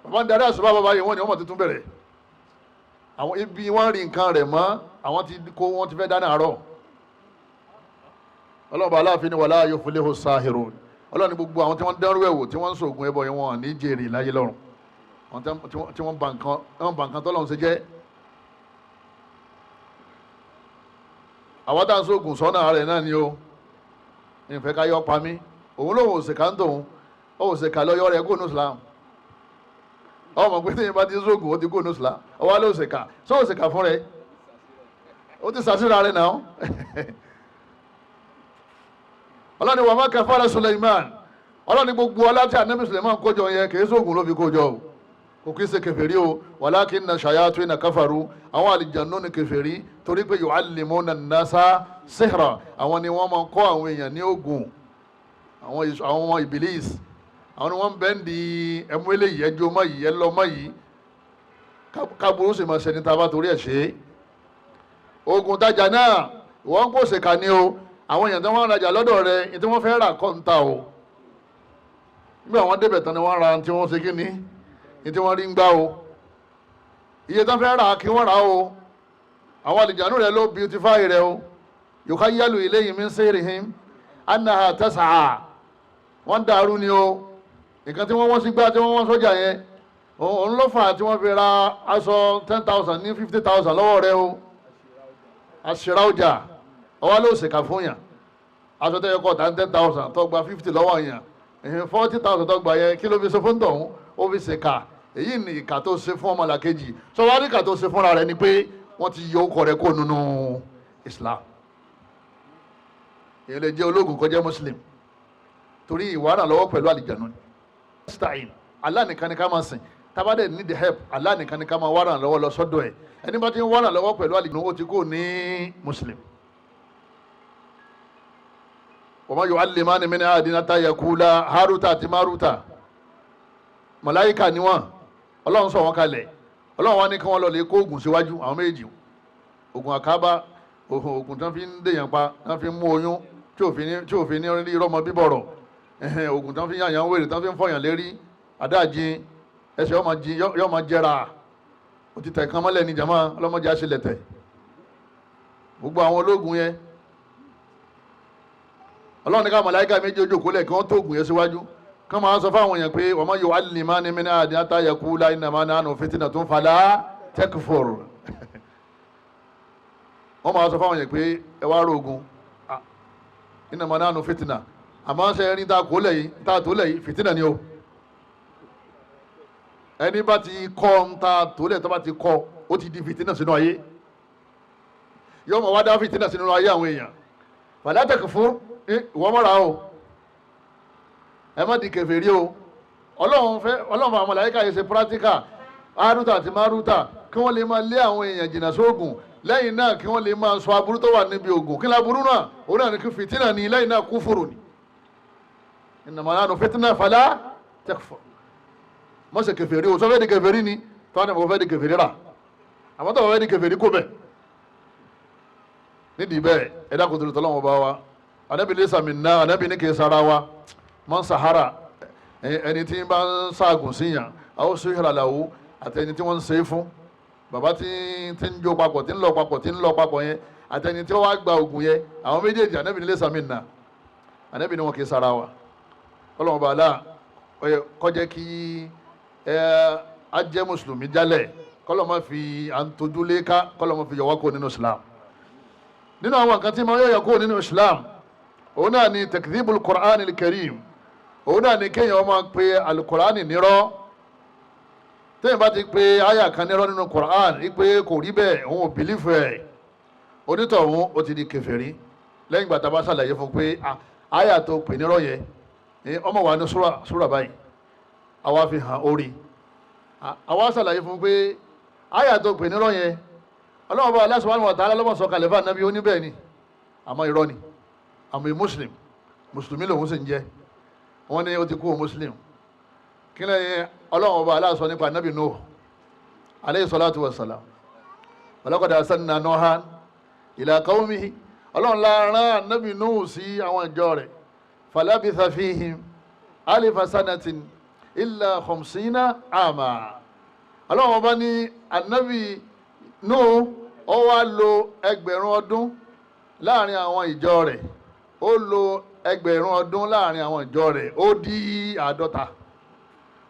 bàbá ń darí àṣùbà bàbá yìí wọ́n ní wọ́n mọ̀ tuntun bẹ̀rẹ̀ àwọn ibi wọ́n rí nǹkan rẹ̀ mọ́ àwọn ti kó wọ́n ti fẹ́ dáná àárọ̀ ọlọ́ọ̀bà aláàfin ni wala yuflihu sahirun ọlọ́ọ̀ni gbogbo àwọn tí wọ́n dánrú ẹ̀wò tí wọ́n ń sògùn ẹbọ yẹn wọn ní jèrè láyé lọ́run tí wọ́n bà nǹkan tọ́lọ́run ṣe jẹ́ àwọn tá à ń sóògùn sọ́nà rẹ̀ náà ni ó ìfẹ́ ká yọ pa mí òun lòun ò ṣèkà ń tòun ó ò ṣèkà lọ́yọ́ rẹ̀ kó ní Islam ọmọ pé téèyàn bá ti sóògùn ó ti kó ní Islam ọwọ́ ló ṣèkà sọ ò ṣèkà fún rẹ̀ ó ti ṣàṣírà rẹ̀ náà ọlọ́ni wà má kafara Suleiman ọlọ́ni gbogbo ọlá tí Ànábì Suleiman kójọ yẹn kì í sóògùn ló fi kójọ o kò kí ṣe kèfèrí o walakinna shayatina kafaru àwọn àlìjànú ni kèfèrí torí pé yu'allimuna an-nasa sihra àwọn ni wọ́n máa kọ́ àwọn èèyàn ní oògùn àwọn ọmọ Iblis àwọn ni wọ́n bẹ́ ń di ẹmú eléyìí ẹjọ́ mọ́ yìí ẹlọ́ mọ́ yìí káburú sì máa ṣẹni tá a bá torí ẹ̀ ṣe é oògùn tajà náà wọ́n ń pòṣè kà ní o àwọn èèyàn tí wọ́n ń rajà lọ́dọ̀ rẹ̀ ní tí wọ́n fẹ́ rà kọ́ ń ta o nígbà wọ́n débẹ̀ tán ni wọ́n ra tí wọ́n ṣe kí ni ní tí wọ́n rí ń gbá o iye tán fẹ́ rà kí wọ́n rà o àwọn àlìjànú rẹ̀ ló beautify rẹ̀ o yukhayyalu ilayhim min sihrihim annaha tas'a wọ́n dàrú ni o nǹkan tí wọ́n sí gbá tí wọ́n sójà yẹn òun ló fà tí wọ́n fi ra aṣọ 10,000 ní 50,000 lọ́wọ́ rẹ̀ o àṣírà ọjà ọwọ́ ló ṣèkà fún yàn aṣọ tẹ́yẹ kọ́ tán 10,000 tó gba 50 lọ́wọ́ yàn 40,000 tó gba yẹn kí ló fi ṣe fún tọ̀hún ó fi ṣèkà èyí ni ìkà tó ṣe fún ọmọlàkejì sọ wá ní ìkà tó ṣe fúnra rẹ̀ ni pé wọ́n ti yọ ọkọ rẹ̀ kó nínú Islam èyàn lè jẹ́ ológun kó jẹ́ muslim torí ìwárà lọ́wọ́ pẹ̀lú àlìjànú ni. stein Allah nìkan ni ká máa sìn tábàdé need help Allah nìkan ni ká máa wárà lọ́wọ́ lọ sọ́dọ̀ ẹ̀ ẹni bá ti ń wárà lọ́wọ́ pẹ̀lú àlìjànú ó ti kó ní muslim. wa ma yu'allimani min ahadin hatta yaqula haruta àti maruta màláíkà ni wọ́n ọlọ́run sọ wọn kalẹ̀ ọlọ́run wá ní kí wọ́n lọ lè kó oògùn síwájú àwọn méjì oògùn àkábá oògùn tán fi ń dèyàn pa tán fi ń mú oyún tí òfin ní rí rọmọ bíbọ̀rọ̀ oògùn tán fi ń yàyàn wèrè tán fi ń fọyàn lérí adáàjìn ẹsẹ̀ yọ máa jẹrà ó ti tẹ̀ kan mọ́lẹ̀ ní jama ọlọ́mọdé àṣelẹ̀tẹ̀ gbogbo àwọn ológun yẹn ọlọ́run ní ká màláíkà méjì ojú òkúlẹ̀ kí wọ́n tó oògùn yẹn síwájú kán máa sọ fáwọn èèyàn pé wa ma yu'allimani min ahadin hatta yaqula innama nahnu fitnatun fala takfur wọ́n máa sọ fáwọn èèyàn pé ẹ wá rògùn innama nahnu fitna àmọ́ ṣe ẹni tá a tó lẹ̀ yìí fìtínà ni o ẹni bá ti kọ́ ń ta tó lẹ̀ tó bá ti kọ́ ó ti di fìtínà sínú ayé yóò mọ̀ wá dá fìtínà sínú ayé àwọn èèyàn fala takfur ìwọ́n mọ́ra o ẹ má di kèfèrí o ọlọ́run àwọn màláíkà yìí ṣe pírátíkà Hárútà àti Márútà kí wọ́n lè máa lé àwọn èèyàn jìnnà sóògùn lẹ́yìn náà kí wọ́n lè máa sọ aburú tó wà níbi ògùn kí láburú náà òun náà ní kí fìtínà ní lẹ́yìn náà kúfùrù ni innama nahnu fitna fala takfur mọ́ ṣe kèfèrí o sọ fẹ́ di kèfèrí ni tọ́wọ́n ní mo fẹ́ di kèfèrí rà àwọn tó fẹ́ di kèfèrí kó bẹ̀ nídìí bẹ́ẹ̀ ẹ̀dá kò tó tọ́lọ́wọ́ bá wa Ànábì laysa minna Ànábì ní kì í sara wa man sahara ẹni tí bá ń ṣaagùn síyàn àwọn sùhìrà làwù àti ẹni tí wọ́n ń ṣe é fún bàbá tí ń jó papọ̀ tí ń lọ papọ̀ yẹn àti ẹni tí wọ́n wá gba ògùn yẹn àwọn méjèèjì Ànábì ní laysa minna Ànábì ní wọn kì í sara wa Ọlọ́run bá aláà kó jẹ́ kí a jẹ́ mùsùlùmí jálẹ̀ kọ́lọ́ máa fi à ń tojú léka kọ́lọ́ máa fi yọ wá kó nínú Islam nínú àwọn nǹkan tí máa yọ kó nínú Islam òun náà ni takdhibul Qur'an al-Karim òun náà ni kéèyàn máa pe al-Qur'an nírọ́ téèyàn bá ti pe àyà kan nírọ́ nínú Qur'an wípé kò rí bẹ́ẹ̀ òun ò bìlífù ẹ̀ onítọ̀hún ó ti di kèfèrí lẹ́yìn gbàtà bá ṣàlàyé fún pé àyà tó pè nírọ́ yẹn ọmọ wa ní súrà báyìí àwa fi hàn orí àwa ṣàlàyé fún pé àyà tó pè nírọ́ yẹn Ọlọ́run bá Allah subhanahu wa ta'ala lọ́mọ sọ kalẹ̀ fún Ànábì oníbẹ̀ ni àmọ́ irọ́ ni àmọ́ muslim mùsùlùmí lòun sì ń jẹ́ wọ́n ní ó ti kú muslim kí lẹ́yìn Ọlọ́run bá Allah sọ nípa Ànábì Nuh alayhi salatu wa salam walaqad arsalna Nuhan ila qawmihi Ọlọ́run la rán Ànábì Nuh sí àwọn ìjọ rẹ̀ falabitha fihim alifa sanatin illa 50 ama Ọlọ́run bá ní Ànábì Nuh ó wá lò 1000 ọdún láàrin àwọn ìjọ rẹ̀ ó lò 1000 ọdún láàrin àwọn ìjọ rẹ̀ ó di 50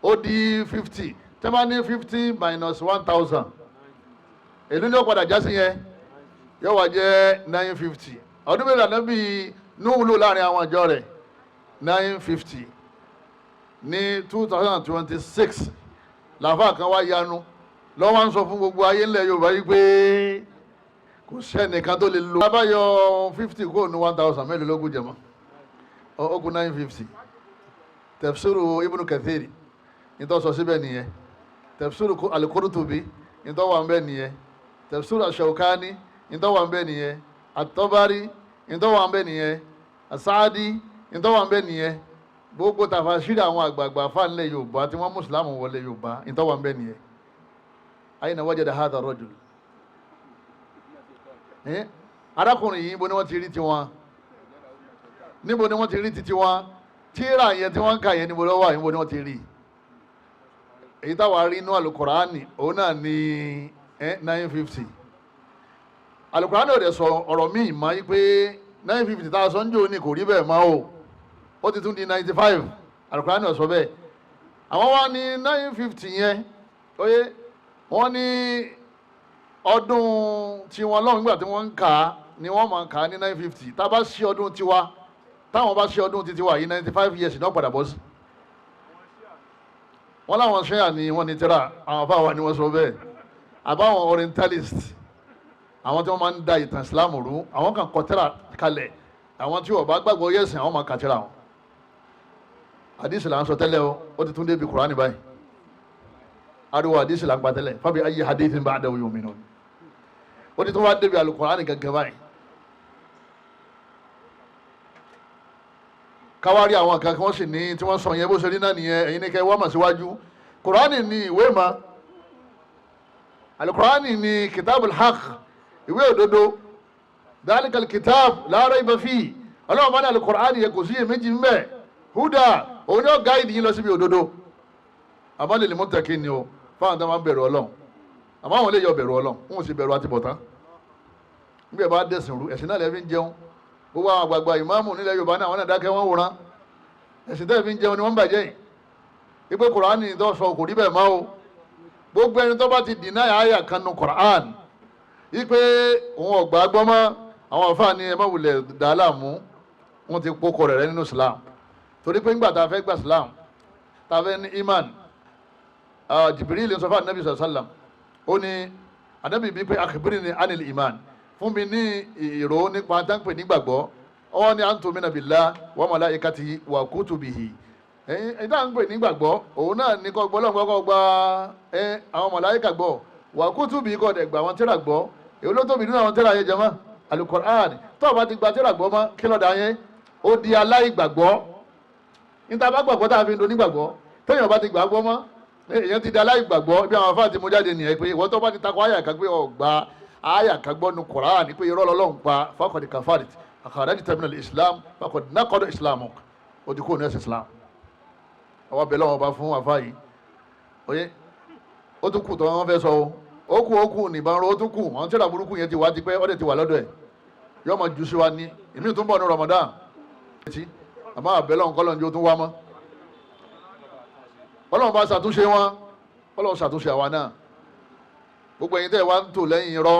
ó di 50 tẹ́ bá ní 50 minus 1000 èlú ní ó padà já sí yẹn yóò wá jẹ́ 950 ọdún mélòó Ànábì Nuh lò láàrin àwọn ìjọ rẹ̀ 950 ní 2026 làfáà kan wá yanu lọ́wọ́ ń sọ fún gbogbo ayé ńlẹ̀ Yorùbá yìí pé kò sẹ́nìkan tó lè lo abáyọ 50 kó ní 1000 mélòó lógún jẹ̀mọ́ ogun 950 tafsiru Ibn Kathir nítorí sọ síbẹ̀ nìyẹn tafsiru Al-Qurtubi nítorí wà ń bẹ̀ nìyẹn tafsiru Ash-Shawkani nítorí wà ń bẹ̀ nìyẹn At-Tabari nítorí wà ń bẹ̀ nìyẹn As-Sa'di nítorí wà ń bẹ̀ nìyẹn gbogbo tàfàṣírí àwọn àgbààgbà fáńlẹ̀ Yorùbá tí wọ́n mùsùlùmí wọlé Yorùbá nítorí wà ń bẹ̀ nìyẹn ayna wajada hadha ar-rajul arákùnrin yìí níbo ni wọ́n ti rí tiwọn níbo ni wọ́n ti rí titi wọn tíra yẹn tí wọ́n ń kà yẹn níbo lọ́wọ́ níbo ni wọ́n ti rí èyí táwa rí inú Al-Qur'ani òun náà ní 950 Al-Qur'ani ò dẹ̀ sọ ọ̀rọ̀ míì máa yí pé 950 tá a sọ ń jò ní kò rí bẹ́ẹ̀ máa o ó ti tún di 95 Al-Qur'ani ò sọ bẹ́ẹ̀ àwọn wá ní 950 yẹn oye wọ́n ní ọdún tiwọn lọ́wọ́ nígbà tí wọ́n ń kà á ni wọ́n máa ń kà á ní 950 tá a bá ṣe ọdún tiwa táwọn bá ṣe ọdún titiwa yìí 95 years náà padà bọ́ sí. wọ́n láwọn ṣẹ́yà ni wọ́n ní tẹ́ra àwọn afáwa ni wọ́n sọ bẹ́ẹ̀ àbáwọn orientalist àwọn tí wọ́n máa ń da ìtàn Islam rú àwọn kan kọ tẹ́ra kalẹ̀ àwọn tí ó bá gbàgbọ́ yẹ̀sìn àwọn máa kàtìrà wọn. Hadisi là ń sọ tẹ́lẹ̀ o, ó ti tún débi Kùránì báyìí. Ariwo hadisi là ń pa tẹ́lẹ̀, fabi ayyi hadithin ba'dahu yu'minun. Ó ti tún wá débi Al-Kùránì gẹ́gẹ́ báyìí. Káwárí àwọn kan kí wọ́n sì ní tí wọ́n sọ yẹn bó ṣe rí náà nìyẹn, ẹ̀yin ní kẹ́ wá mà síwájú. Kùránì ni ìwé ma. Al-Kùránì ni kitabul haqq, ìwé òdodo. Dhalikal kitab la rayba fihi. Ọlọ́run bá ní Al-Kùránì yẹ kò sí èméjì ń bẹ. Huda, òun ni ó gáìdì yín lọ síbi òdodo. Àmọ́ lil muttaqin ni o, fáwọn tó máa ń bẹ̀rù Ọlọ́run. Àmọ́ àwọn lè yọ bẹ̀rù Ọlọ́run, wọn ò sì bẹ̀rù àtibọ̀tán. Nígbà bá dẹ̀sìn rú, ẹ̀sìn náà lè fi ń jẹun. Gbogbo àwọn àgbààgbà ìmáàmù nílẹ̀ Yorùbá náà wọ́n náà dákẹ́ wọ́n wòran. Ẹ̀sìn tẹ́ fi ń jẹun ni wọ́n ń bàjẹ́ yìí. Ìpè Kùránì tó sọ kò rí bẹ́ẹ̀ máa o. Gbogbo ẹni tó bá ti dìnnà àyà kan nu Kùránì. Ìpè òun ọ̀gbà gbọ́ mọ́ àwọn àfáà ní ẹ má wulẹ̀ dà á láàmú. Wọ́n ti pókò rẹ̀ nínú Islam. Torí pé ńgbà tá a fẹ́ gba Islam, tá a fẹ́ ní iman, Jibril sọ fún Anabi sallam, ó ní Anabi bí pé akhbirni anil iman, fún mi ní ìró nípa táǹpẹ̀ nígbàgbọ́. Ó ní an tu'mina billahi wa malaikatihi wa kutubihi. Ẹ̀yin táǹpẹ̀ nígbàgbọ́ òun náà ní kọ́ gbọ́ lọ́gbọ́ kọ́ gba àwọn màláíkà gbọ́, wa kutubihi kọ́ dẹ̀ gba àwọn tírà gbọ́. Èwo ló tóbi nínú àwọn tírà yẹn jàmá? Al-Qur'an. Tó o bá ti gba tírà gbọ́ mọ́ kí ló dà yẹn? Ó di aláìgbàgbọ́. Níta bá gbàgbọ́ tá a fi ń do nígbàgbọ́, téèyàn bá ti gbàgbọ́ mọ́ èèyàn ti di aláìgbàgbọ́. Ibi àwọn afáà ti mú jáde nìyẹn pé ìwọ́n tó bá ti takò àyà kan pé ọ̀gbà àyà kan gbọ́ nu Kùránì pé irọ́ lọ́lọ́run pa faqad kafarit akhrajta minal Islam faqad naqada Islamuk, ó ti kúrò ní ẹ̀sìn Islam. Àwọn abẹ́lẹ́ wọn bá fún àfáà yìí oyè ó tún kù tó wọn fẹ́ sọ ó kù nìbọn ro ó tún kù àwọn tíra burúkú yẹn ti wá ti pẹ́ ọ́ dẹ̀ ti wà lọ́dọ̀ ẹ̀ yọ́ọ́ máa jù sí wa ní ìmí tó ń bọ̀ ní Ramadan àmọ́ àbẹ̀lẹ̀ ọ̀nkọ́lọ́njì ó tún wá mọ́. Ọlọ́run bá ṣàtúnṣe wọn, Ọlọ́run ṣàtúnṣe àwa náà. Gbogbo ẹ̀yin tẹ́ ẹ wá ń tò lẹ́yìn irọ́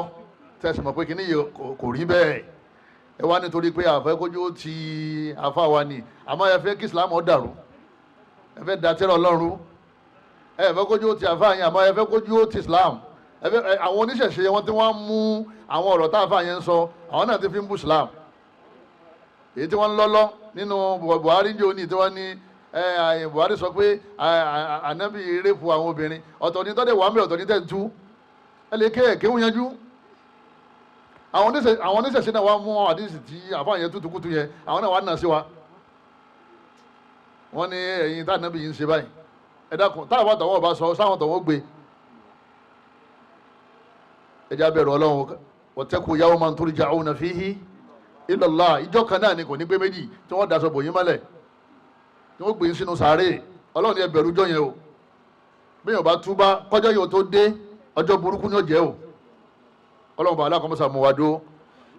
tẹ́ ẹ sì mọ̀ pé kíní yìí kò rí bẹ́ẹ̀. Ẹ wá nítorí pé àfẹ́ kójú ó ti àfa wa ni, àmọ́ ẹ fẹ́ kí Islam ó dàrú. Ẹ fẹ́ da tẹ́rọ Ọlọ́run. Ẹ fẹ́ kójú ó ti àfa yẹn, àmọ́ ẹ fẹ́ kójú ó ti Islam. Àwọn oníṣẹ̀ṣe wọn tí wọ́n mú àwọn ọ̀rọ̀ tá àfa yẹn ń sọ, àwọn náà ti fi ń bú Islam. Èyí tí wọ́n ń lọ́lọ́ nínú Buhari jẹ́ òní tí wọ́n ní Buhari sọ pé ànábì rẹ́pù àwọn obìnrin, ọ̀tọ̀ ní tọ́dẹ̀ wàmí ọ̀tọ̀ ní tẹ̀tú, ẹ lè kéwù yanjú. Àwọn oníṣẹ̀ṣẹ̀ náà wá mú àdísì tí àfáà yẹn tútukútu yẹn, àwọn náà wá nà sí wa. Wọ́n ní ẹ̀yin tá ànábì yìí ń ṣe báyìí, ẹ dákun táwọn àtọwọ́ bá sọ sáwọn tọwọ́ gbé. Ẹ jẹ́ abẹ́rù Ọlọ́run, wattaqu yawman turja'una fihi ila Allah. Ìjọ kan náà ni kò ní gbé méjì tí wọ́n daṣọ bò yín mọ́lẹ̀ tí wọ́n gbé yín sínú sàárè. Ọlọ́run ni ẹ bẹ̀rù ọjọ́ yẹn o. bí yóò bá túbá kọjọ́ yóò tó dé ọjọ́ burúkú ní ó jẹ́ o. Ọlọ́run bá aláàkọ́mọ́sà mú wa dó.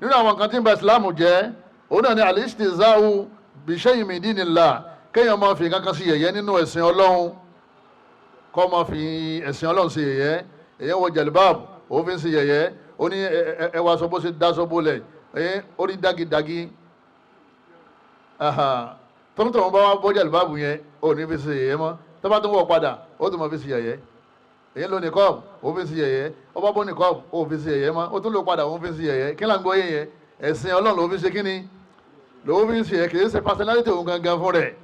Nínú àwọn kan tí ń ba ìsìláàmù jẹ́ òun náà ni al-istihza'u bi shay'in min dinillah, kéèyàn máa fi kankan sí yẹ̀yẹ́ nínú ẹ̀sìn Ọlọ́run, kọ́ máa fi ẹ̀sìn Ọlọ́run sí yẹ̀yẹ́. Èyàn wọ jẹ̀lbáàbù òfin sí yẹ̀yẹ́, ó ní ẹwà sọ bó ṣe dá sọ bólẹ̀ orí dágídágí. Tọ́mítọ̀ wọn bá wá bọ́ jẹ̀lbáàbù yẹn ò ní fi sí yẹ̀yẹ́ mọ́, tó bá tún wọ̀ padà ó tún máa fi sí yẹ̀yẹ́. Èyàn ló ní kọ́ọ̀bù ó fi sí yẹ̀yẹ́, ó bá bọ́ ní kọ́ọ̀bù ó fi sí yẹ̀yẹ́ mọ́, ó tún lò padà ó fi sí yẹ̀yẹ́. Kí là ń gbọ́ yẹn yẹn? Ẹ̀sìn Ọlọ́run ló fi ṣe kíni? Ló fi ṣe yẹ, kì í ṣe personality òun gangan fún rẹ̀.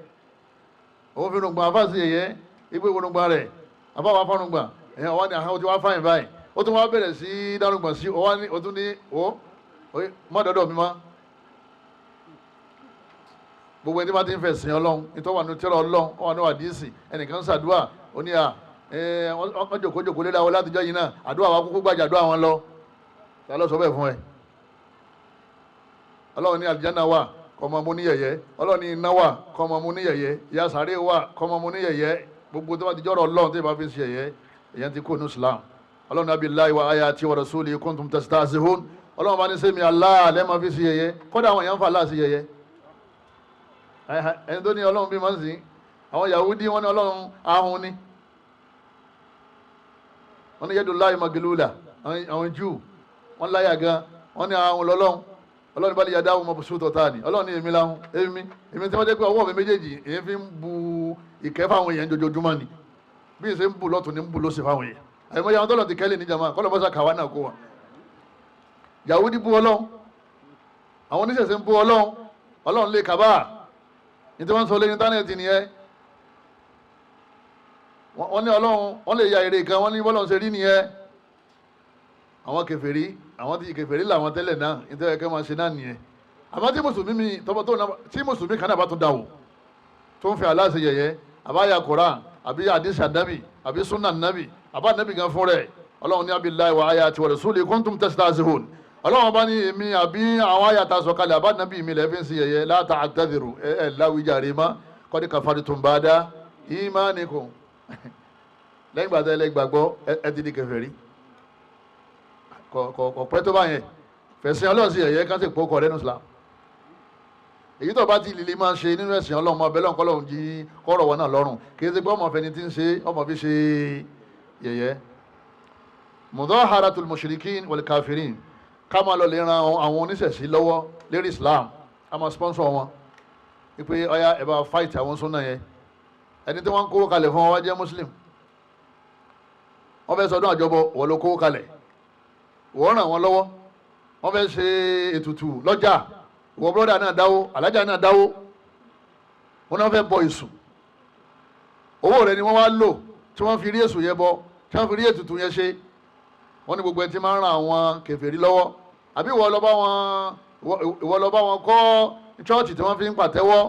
Òun fi rùngbọ̀n afá sí yẹ̀yẹ́, ipò ìwòrùngbọ̀n rẹ̀ afá wa fọ́nùngbọ̀n, ẹ̀yàn wá ní àwọn tí wọ́n fáyìn báyìí, ó tún wá bẹ̀rẹ̀ sí dárúgbọ̀n sí, ó tún ní mọ́ dọ́dọ̀ mi mọ́. Gbogbo ẹni tí wọ́n ti ń fẹ̀ sìn Ọlọ́run, nítorí wọn tẹ́lẹ̀ Ọlọ́run, wọn wà díìsì, ẹnìkan ṣàdúrà, ó ní wọ́n jòkó lé dáwọ́ látijọ́ yìí náà, àdúrà wa kúkú gbàjà àdúrà wọn lọ. Ta ló sọ bẹ́ẹ̀ fún ẹ? Ọlọ́run ní àlùjánnà wà kọ́ ọmọ mú ní yẹ̀yẹ́, Ọlọ́run ní iná wà kọ́ ọmọ mú ní yẹ̀yẹ́, ìyà sàréè wà kọ́ ọmọ mú ní yẹ̀yẹ́. Gbogbo tó bá ti jọ́rọ̀ Ọlọ́run tó bá fi ń ṣe yẹ̀yẹ́, èyàn ti kó ní Islam. Ọlọ́run abillahi wa ayati wa rasulihi kuntum tastahzi'un. Ọlọ́run bá ní sẹ́mi Allah lẹ́ẹ̀ma fi ṣe yẹ̀yẹ́, kọ́dà àwọn èèyàn ń fa Allah sí yẹ̀yẹ́. Ẹni tó ní Ọlọ́run bí máa ń sìn, àwọn Yahudi wọn ní Ọlọ́run ahun ni, wọ́n ní yadullahi maglula, àwọn Júù wọ́n láyà gan, wọ́n ní ahun lọ́lọ́run. Ọlọ́run bá lè yàdá àwọn mabsutatan, Ọlọ́run ní èmi láhùn, èmi tí wọ́n jẹ́ pé ọwọ́ mi méjèèjì èyí fi ń bu ìkẹ́ fáwọn èèyàn jojoojúmọ́ ni, bí ìṣe ń bu lọ́tún ní ń bu lóṣè fáwọn èèyàn. Àyẹ̀mọ́ yàwọn tọ́lọ̀ ti kẹ́lẹ̀ ní jama, kọ́lọ̀ mọ́sá kàwá náà kó wa. Yahudi bú Ọlọ́run, àwọn oníṣẹ̀ṣẹ̀ ń bú Ọlọ́run, ọlọ́run lè kàbá ní tí wọ́n sọ lé íńtánẹ́ẹ̀tì nìyẹn. wọ́n ní ọlọ́run wọ́n lè ya èrè kan, wọ́n ní bọ́lọ́run ṣe rí nìyẹn. àwọn kèfèrí àwọn tí kèfèrí làwọn tẹ́lẹ̀ náà nítorí ẹ̀kẹ́ máa ṣe náà nìyẹn. àmọ́ tí mùsùlùmí kan náà bá tún dà wò tó ń fi Allah ṣe yẹ̀yẹ́, àbáyà Kùránì àbí àdìsí ànábì àbí súnà ànábì àbá ànábì gan fún rẹ̀, ọlọ́run ní abillahi wa ayati wa rasuli kuntum tastahzi'un. ọlọ́run bá ní èmi àbí àwọn àyàtà sọ̀kalẹ̀ àbá ànábì mi lẹ́fí ń ṣe yẹ̀yẹ́ la ta'tadhiru láwùjáre má qad kafartum ba'da imanikum. lẹ́yìn gbàtà ẹlẹ́gbàgbọ́ ẹ ti di kèfèrí. kọ̀ pẹ́ tó bá yẹn fẹ̀sìn ọlọ́run sí yẹ̀yẹ́ ká sì pọ̀ kọ̀ lẹ́nu Islam. èyí tó bá ti lè máa ṣe nínú ẹ̀sìn ọlọ́run ọbẹ̀ lọ́nkọ́ lọ́run jí kọ́rọ̀ wọn náà lọ́rùn, kì í ṣe pé ọmọ fẹni tí ń ṣe ọmọ fi ṣe yẹ̀yẹ́. mudaharatul mushrikin wal kafirin, ká máa lọ lè ran àwọn oníṣẹ̀ṣí lọ́wọ́ lérí Islam, ká máa sponsor wọn wípé ọya ẹ bá fight àwọn súnà yẹn. ẹni tí wọ́n ń kówó kalẹ̀ fún wọn wá jẹ́ muslim, wọ́n fẹ́ sọdún àjọbọ wọ́n ló kówó kalẹ̀, wọ́n ràn wọ́n lọ́wọ́. wọ́n fẹ́ ṣe ètùtù lọ́jà, wọ́n brọ́dà náà dáwó, alájà náà dáwó. wọ́n náà fẹ́ bọ èṣù, owó rẹ̀ ni wọ́n wá lò tí wọ́n fi rí èṣù yẹn bọ, tí wọ́n fi rí ètùtù yẹn ṣe. wọ́n ní gbogbo ẹni tí máa ń ran àwọn kèfèrí lọ́wọ́, àbí ìwọ lọ bá wọn kọ́ chọ́ọ̀chì tí wọ́n fi ń pàtẹ́wọ́.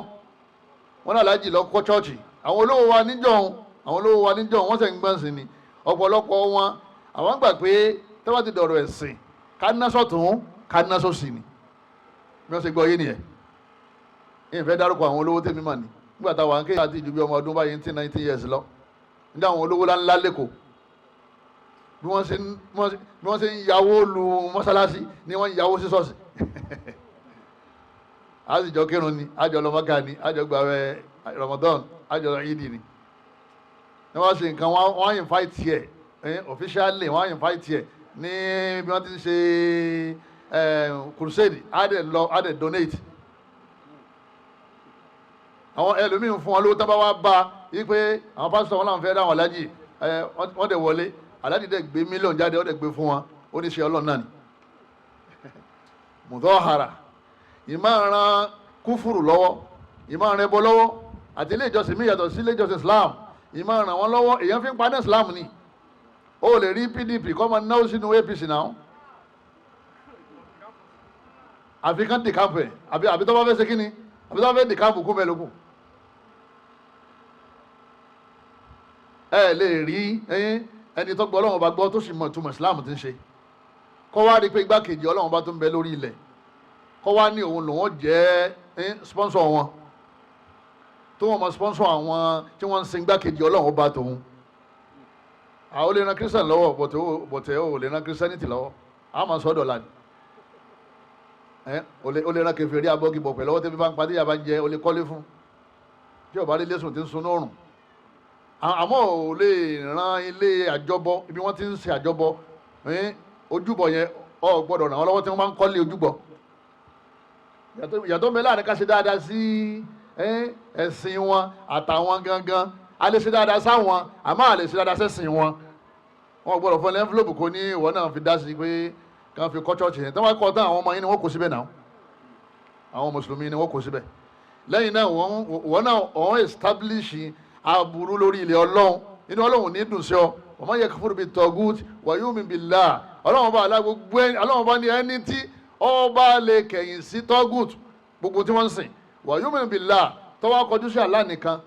wọ́n náà lájì lọ kọ́ chọ́ọ̀chì. àwọn olówó wa níjọ́ wọ́n sẹ̀ ń gbọ́n sí ni. ọ̀pọ̀lọpọ̀ wọn àwọn gbà pé tẹ́wọ́ ti dọ̀rọ̀ ẹ̀sìn ká ná sọ́tún ká ná sósì ni. bí wọ́n ṣe gbọ́ yé nìyẹn. ìfẹ́ dárúkọ àwọn olówó tèmi mà ní nígbà táwọn akéwì àti ìjú bí ọmọ ọdún báyìí 19 years lọ nígbà àwọn olówó ńlá lẹ́kọ̀ọ́ bí wọ́n ṣe ń yàwó lu mọ́sálásí ni wọ́n ń yàwó sí ṣọ́ọ̀ṣì. a sì jọ kírun ni, a jọ lọ Mákà ni, a jọ gbààwẹ̀ Ramadan, a jọ lọ Ìdí ni. ní wọ́n ṣe nǹkan wọ́n invite ẹ̀ officially wọ́n invite ẹ̀ ní bí wọ́n ti ń ṣe crusade, a dẹ̀ donate. àwọn ẹlòmíín fún wọn lówó tán bá wá bá yí pé àwọn pásítọ̀ wọn làwọn fẹ́ dáwọn alájì wọ́n dẹ̀ wọlé, alájì dẹ̀ gbé mílíọ̀nù jáde, ó dẹ̀ gbé fún wọn, ó ní ṣe ọlọ́run náà ni. mudahara, ìmáàrán kúfùrù lọ́wọ́, ìmáàrán ẹbọ lọ́wọ́, àti ilé ìjọsìn mi yàtọ̀ sí ilé ìjọsìn Islam, ìmáàrán wọn lọ́wọ́ èèyàn fi ń padà Islam ni. ó lè rí PDP kọ́ máa náwó sínú APC náà, àfi kán dìkámpù ẹ̀ àbí tó bá fẹ́ ṣe kí ni, àbí tó bá fẹ́ dìkámpù kú bẹ́ẹ̀ lókun. ẹ lè rí ẹni tó gbọ́ Ọlọ́run bá gbọ́ tó sì mọ̀ ìtumọ̀ Islam ti ń ṣe, kọ́ wá rí pé igbákejì Ọlọ́run bá tó ń bẹ lórí ilẹ̀, kọ́ wá ní òun lòun jẹ́ sponsor wọn, tó wọ́n mọ̀ sponsor àwọn tí wọ́n ń sin igbákejì Ọlọ́run bá tòun. àwọn olè ran Christian lọ́wọ́ bọ̀tẹ̀ ó lè ran Christianity lọ́wọ́, a máa sọ́dọ̀ la ni. olè ran kèfèrí abọ́gi bọ̀ pẹ̀lú ọwọ́ tẹ́bí bá ń padì yà bá ń jẹ, olè kọ́lé fún tí ọba rí lẹ́sùn tí ń sun lọ́rùn. àmọ́ ò lè ran ilé àjọbọ ibi wọ́n ti ń ṣe àjọbọ, ojúbọ yẹn ọ gbọ́dọ̀ ràn wọ́n lọ́wọ́ tí wọ́n bá ń kọ́lé ojúbọ. ìyàtọ̀ mẹ́lá ni ká ṣe dáadáa sí ẹ̀sìn wọn àtàwọn gangan, a lè ṣe dáadáa sáwọn àmọ́ a lè ṣe dáadáa sẹ́sìn wọn. wọ́n gbọ́dọ̀ fún envelope kò ní ìwọ náà fi dá sí pé ká fi kọ́ church yẹn, tí wọ́n kọ́ tán àwọn ọmọ yín ni wọ́n kó síbẹ̀ náà, àwọn mùsùlùmí ni wọ́n kó síbẹ̀. lẹ́yìn náà wọ́n náà wọ́n establish aburú lórí ilẹ̀ Ọlọ́run, inú Ọlọ́run ní dùn sí ọ. wa man yakfur bit-taghut wa yu'min billah, Ọlọ́run bá alá gbogbo Ọlọ́run bá ní ẹni tí ó bá lè kẹ̀yìn sí tọ́gùt gbogbo tí wọ́n ń sìn, wa yu'min billah tó wá kọjú sí Allah nìkan,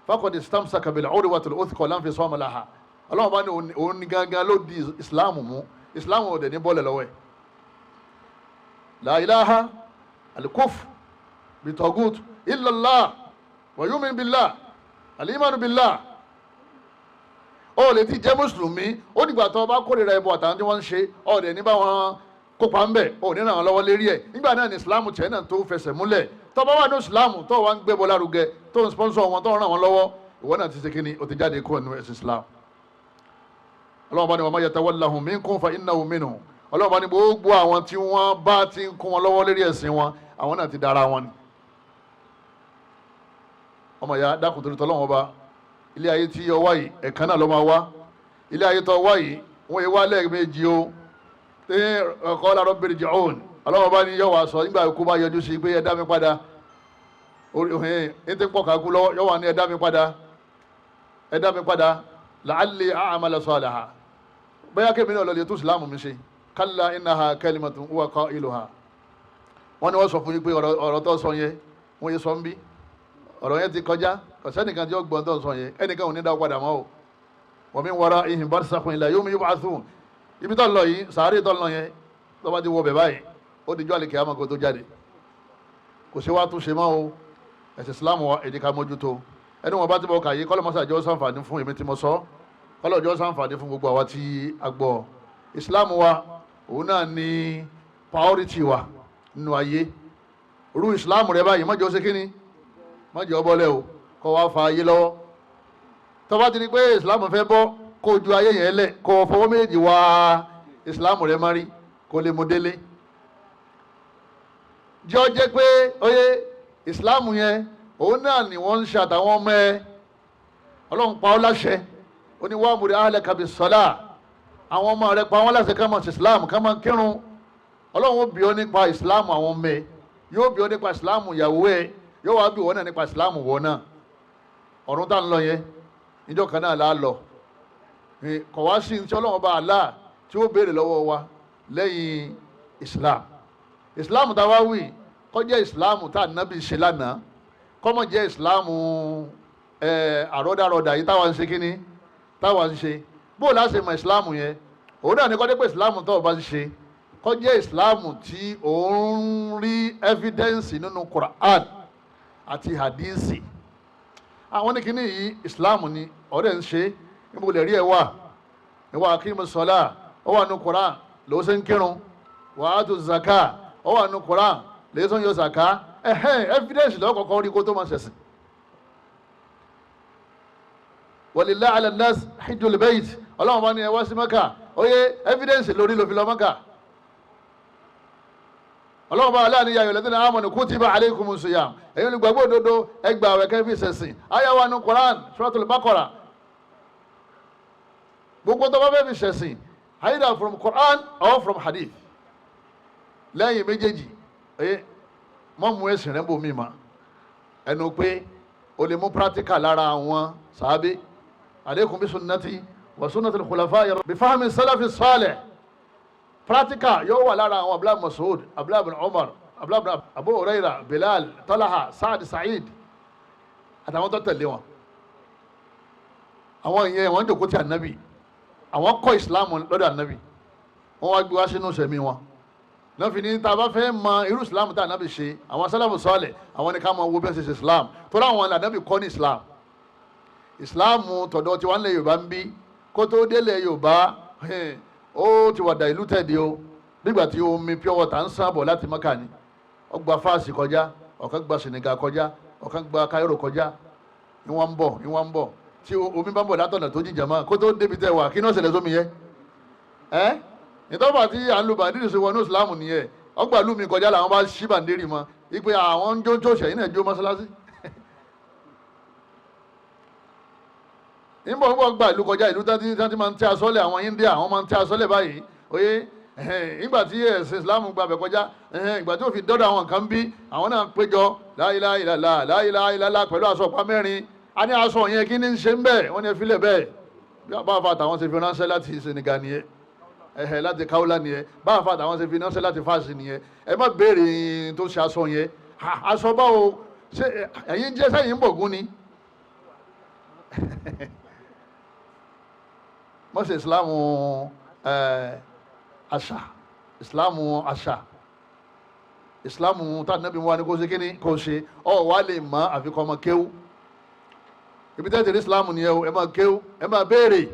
faqad istamsaka bil-urwatil wuthqa la infisama laha. Ọlọ́run bá ní òun ní gangan ló di Islam mú, Islam ò dẹ̀ ní bọ́ọ̀lẹ̀ lọ́wọ́ ẹ̀. la ilaha al-kufr bit-taghut illa Allah wa yu'min billah, al-imanu billah. ó lè ti jẹ́ mùsùlùmí ó dìgbà tó bá kórìíra ẹbọ àtàwọn tí wọ́n ń ṣe, ó dẹ̀ ní bá wọn kópa ń bẹ̀, ó ní ràn wọ́n lọ́wọ́ lérí ẹ̀. nígbà náà ni Islam tiẹ̀ náà tó fẹsẹ̀ múlẹ̀. tó bá wà ní Islam tó wà ń gbé bọ́ lárugẹ, tó ń sponsor wọn, tó ń ràn wọ́n lọ́wọ́, ìwọ náà ti ṣe kíni, ó ti jáde kúrò nínú ẹ̀sìn Islam. Ọlọ́run bá ní wa man yatawallahum minkum fa innahu minhum. Ọlọ́run bá ní gbogbo àwọn tí wọ́n bá ti ń kún wọn lọ́wọ́ lérí ẹ̀sìn wọn, àwọn náà ti dára wọn ni. ọmọ ìyá dákun torí tọ́lọ́wọ́n bá, ilé ayé tí ọ wá yìí ẹ̀kan náà ló máa wá. ilé ayé tó wá yìí wọ́n yé wá lẹ́ẹ̀mejì o. qala rabbi irji'un, Ọlọ́run bá ní yọ wá sọ nígbà ikú bá yọjú sí pé ẹ dá mi padà, ètè pọ̀ kakú lọ́wọ́ yọ wà ní ẹ̀dá mi padà la'alli a'mala salihan bóyá kébì náà lọ lè tún ìsìlámù mi ṣe kalla innaha kalimatun huwa qailuha. wọ́n ní wọ́n sọ fún yín pé ọ̀rọ̀ tó sọ yẹn wọ́n yé sọ ń bí ọ̀rọ̀ yẹn ti kọjá kò sẹ́nìkan tí ó gbọ́n tó sọ yẹn ẹnìkan ò ní dá padà mọ́ o wa min wara'ihim barzakhun ila yawmi yub'athun. ibi tó lọ yìí sàárè tó lọ yẹn tó bá ti wọ bẹ̀ báyìí ó di jọ́ àlè kìámà kó tó jáde kò sí wá tún ṣe mọ́ o. ẹ̀sìn ìsìlámù wa èdè ká mójútó ẹni wọn bá ti bọ̀ kàyé kọ́lọ́ mọ́sàájọ́ sàǹfààní fún èmi tí mo sọ kọ́lọ́jọ́ sàǹfààní fún gbogbo àwa tí a gbọ́. ìsìlámù wa òun náà ní priority wa nínú ayé rú ìsìlámù rẹ báyìí mọ́jọ́ ṣe kíni mọ́jọ́ bọ́lẹ̀ o kọ́ wá fa ayé lọ́wọ́ tó bá ti di pé ìsìlámù fẹ́ bọ́ kó ju ayé yẹn lẹ̀ kó fọwọ́ méjì wá ìsìlámù rẹ márí kó lè mú délé jọ jẹ́ pé oyè ìsìláàmù yẹn òun náà ni wọ́n ń ṣe àtàwọn ọmọ ẹ ọlọ́run pa ọ́ láṣẹ ó ní wa'mur ahlaka bis-salah àwọn ọmọ rẹ pa wọ́n láṣẹ ká máa ṣe ìsìláàmù ká máa kírun ọlọ́run ó bi ọ́ nípa ìsìláàmù àwọn ọmọ ẹ yóò bi ọ́ nípa ìsìláàmù ìyàwó ẹ yóò wá bi wọ́n náà nípa ìsìláàmù wọ́n náà ọ̀run tá ń lọ yẹn níjọ́ kan náà là á lọ kọ̀ wá sí ní tí ọlọ́run bá Allah tí ó béèrè lọ́wọ́ wa lẹ́yìn ìsìláàmù tá a wá wí kó jẹ́ ìsìláàmù tá ànábì ṣe lánàá kó má jẹ́ ìsìláàmù àrọ́dàrọ́dà yìí táwa ń ṣe kíní táwa ń ṣe bó láṣẹ mọ ìsìláàmù yẹn òun náà ní kó jẹ́ pé ìsìláàmù tó o bá ń ṣe kó jẹ́ ìsìláàmù tí òun rí ẹ́fídẹ́ǹsì nínú Quran àti hadisi àwọn ní kíní yìí ìsìláàmù ni ọ̀rẹ́ ń ṣe níbo lè rí ẹ wà ìwà aqimus salah ó wà nínú Quran ló ṣe ń kírun wa atu zaka ó wà nínú Quran lẹ́sọ̀ yóò sàká evidence lọ́wọ́ kọ̀ọ̀kan rí kó tó máa ṣẹ̀sìn. walillahi ala nnas hijjul bayt ọlọ́run bá ní ẹ wá sí Mẹ́kà oyè evidence lórí ló fi lọ Mẹ́kà. ọlọ́run bá aláàánú ya ayyuhalladhina amanu kutiba alaykumus siyam ẹ̀yin olùgbàgbọ́ òdodo ẹgbà àwẹ̀ kẹ́ fi ṣẹ̀sìn àyà wà nínú Quran suratul Baqara. gbogbo tó bá fẹ́ fi ṣẹ̀sìn either from Quran or from hadith lẹ́yìn méjèèjì mọ́ mú ẹ̀sìn rẹ̀ bò mí ma ẹnu pé o lè mú practical lára àwọn sàábé alaykum bí sunnati wa sunnati al-khulafa bí fahmi salafi salih practical yóò wà lára àwọn abdullahi Mas'ud abdullahi bin Umar abdullahi bin Abu Huraira Bilal Talha Sa'd Sa'id àtàwọn tó tẹ̀lé wọn àwọn ìyẹn wọn jòkó ti ànábì àwọn kọ́ ìsìlámù lọ́dọ̀ ànábì wọ́n wá gbé wá sínú sẹ̀mí wọn náà fi ní tá a bá fẹ́ mọ irú islam tá a nábì ṣe àwọn sálàfù sọ́ọ̀lẹ̀ àwọn ní ká mọ owó bẹ́ẹ̀ ṣe islam tó láwọn ànábì kọ́ ní islam tọ̀dọ̀ tí wọ́n lé yorùbá ń bí kó tó délé yorùbá ó ti wà diluted o nígbà tí omi pure water ń sàn bọ̀ láti Mẹ́kà ni ó gba fáàsì kọjá ọ̀kan gba Senegal kọjá ọ̀kan gba Cairo kọjá ni wọ́n ń bọ̀ tí omi bá ń bọ̀ látọ̀nà tó jìjà mọ́ kó tó débi tẹ̀ wá kí náà ṣẹlẹ̀ sómi yẹn ìtọ́fà tí à ń lu bàndírì ṣe wọnú ìsìlámù nìyẹn ọgbà lùmí kọjá làwọn bá ṣí bàndírì mọ́ ipe àwọn ń jó ṣẹ̀yìn náà jó mọ́ṣáláṣí ìbọn gba ìlú kọjá ìlú tí máa ń tẹ́ asọ́lẹ̀ àwọn India àwọn máa ń tẹ́ asọ́lẹ̀ báyìí oyè ìgbà tí ẹ̀sìn ìsìlámù gba bẹ̀ kọjá ìgbà tí ó fi dọ́dọ̀ àwọn kan bí àwọn náà péjọ la ilaha illallah la ilaha illallah pẹ̀lú aṣọ ọ̀pá mẹ́rin a ní aṣọ yẹn kí ní ṣe ń bẹ̀ wọ́n ní ẹ filẹ̀ bẹ́ẹ̀ bá a fa tàwọn ṣe fi ránṣẹ́ láti Senegal nìyẹn láti Kaula nìyẹn bá a fa tàwọn ṣe fi ránṣẹ́ láti fásitì nìyẹn ẹ má béèrè tó ṣe aṣọ yẹn aṣọ báwo ṣe ẹ̀yin jẹ́ sẹ́yìn ń bọ̀gún ni wọ́n ṣe ìsìláàmù àṣà ìsìláàmù àṣà ìsìláàmù tá nàbí wọn ni kò ṣe kíni kò ṣe ọ wà lè mọ àfikún ọmọ kéwú ibi tẹ́ tẹ̀lé ìsìláàmù ni ẹ máa kéwú ẹ máa béèrè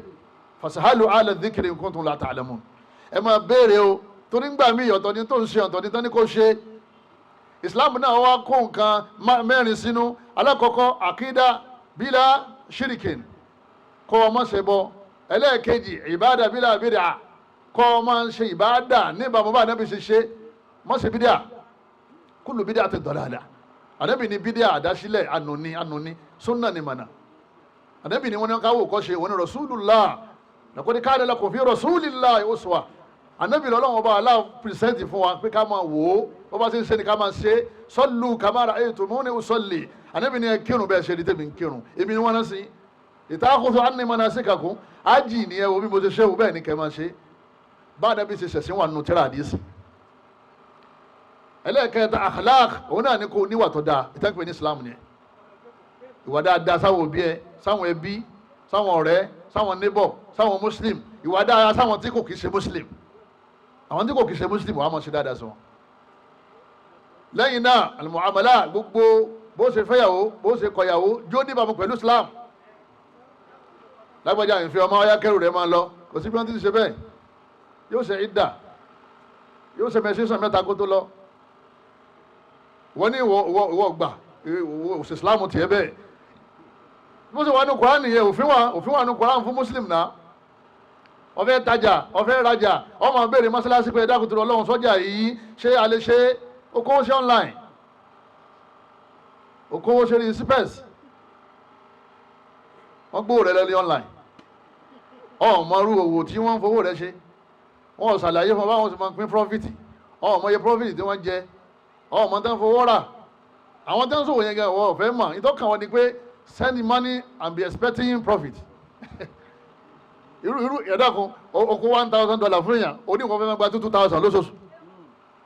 fasahalu ala dhikri in kuntum la ta'lamun ẹ máa béèrè o torí ń gbà mí ọ̀tọ̀ ni tó ń ṣe ọ̀tọ̀ ni tó ní kò ṣe ìsìláàmù náà wá kó nǹkan mẹ́rin sínú alákọ̀ọ́kọ́ àkídà bílà ṣíríkìn kọ́ ọmọ ṣe bọ́ ẹlẹ́ẹ̀kejì ìbáàdà bílà bídà kọ́ ọmọ ṣe ìbáàdà níbàámu bá ànábì ṣe ṣe mọ́ ṣe bídà kúlù bídà ti dọ̀làlà ànábì ní bídà àdásílẹ̀ ànúní súnà ní mànà ànábì ní wọn ní káwọ́ kọ́ ṣe wọn ní rasulullah laqad kana lakum fi rasulillahi uswa ànábì lọ́lọ́run ọba Allah pìrìsẹ́ǹtì fún wa pé ká máa wò ó bó bá ṣe ń ṣe ni ká máa ṣe sallu kama ra'aytumuni usalli ànábì ni ẹ kírun bẹ́ẹ̀ ṣe ni tèmi ń kírun èmi ni wọ́n rán sí ìtàkùnso anni manasikakum ájì ni ẹ wo bí mo ṣe ṣe wò bẹ́ẹ̀ ni kẹ́ máa ṣe bá ànábì ṣe ṣẹ̀sìn wà nù tírà àdìsí. ẹlẹ́ẹ̀kẹta akhlaq òun náà ni kò níwà tó dáa ìtẹ́kùn ní Islam ni ìwà dáadáa sáwọn òbí ẹ sáwọn ẹbí sáwọn ọ̀rẹ́ sáwọn neighbor sáwọn muslim ìwà dáadáa sáwọn tí kò kìí ṣe muslim àwọn tí kò kìí ṣe muslim wàá mọ̀ sí dáadáa sí wọn. lẹ́yìn náà al-muamala gbogbo bó ṣe fẹ́yàwó bó ṣe kọ̀yàwó jó níbàámu pẹ̀lú Islam. lágbájá ìfẹ́ ọmọ ọyá kẹrù rẹ̀ máa lọ kò sí bí wọ́n ti ṣe bẹ́ẹ̀ yóò ṣe ìdà yóò ṣe mẹ́sẹ̀sán mẹ́ta kó tó lọ wọ́n ní ìwọ gbà òṣè Islam tiẹ̀ bẹ́ẹ̀ bó ṣe wà ní Kùránì nìyẹn òfin wà ní Kùránì fún muslim náà ó fẹ́ tajà ó fẹ́ rajà ó máa béèrè mọ́sálásí pé dákùtù Ọlọ́run sọ́jà yìí ṣé a lè ṣe okòwò ṣe online okòwò ṣe ní sípẹ́s wọ́n gbówó rẹ̀ lẹ́lẹ́ online ọmọrú òwò tí wọ́n ń fowó rẹ̀ ṣe wọ́n ṣàlàyé fún báwọn sì máa pín profit ọmọye profit tí wọ́n jẹ ọmọ tán fowó rà àwọn tán sòwò yẹn gan wọ́n fẹ́ mọ̀ ìtọ́kàn wọn ni pé send the money and be expecting profit irú ẹ̀dá kan okó $1,000 fún èèyàn oníwọ̀n fẹ́ máa gba $2,000 lóṣooṣù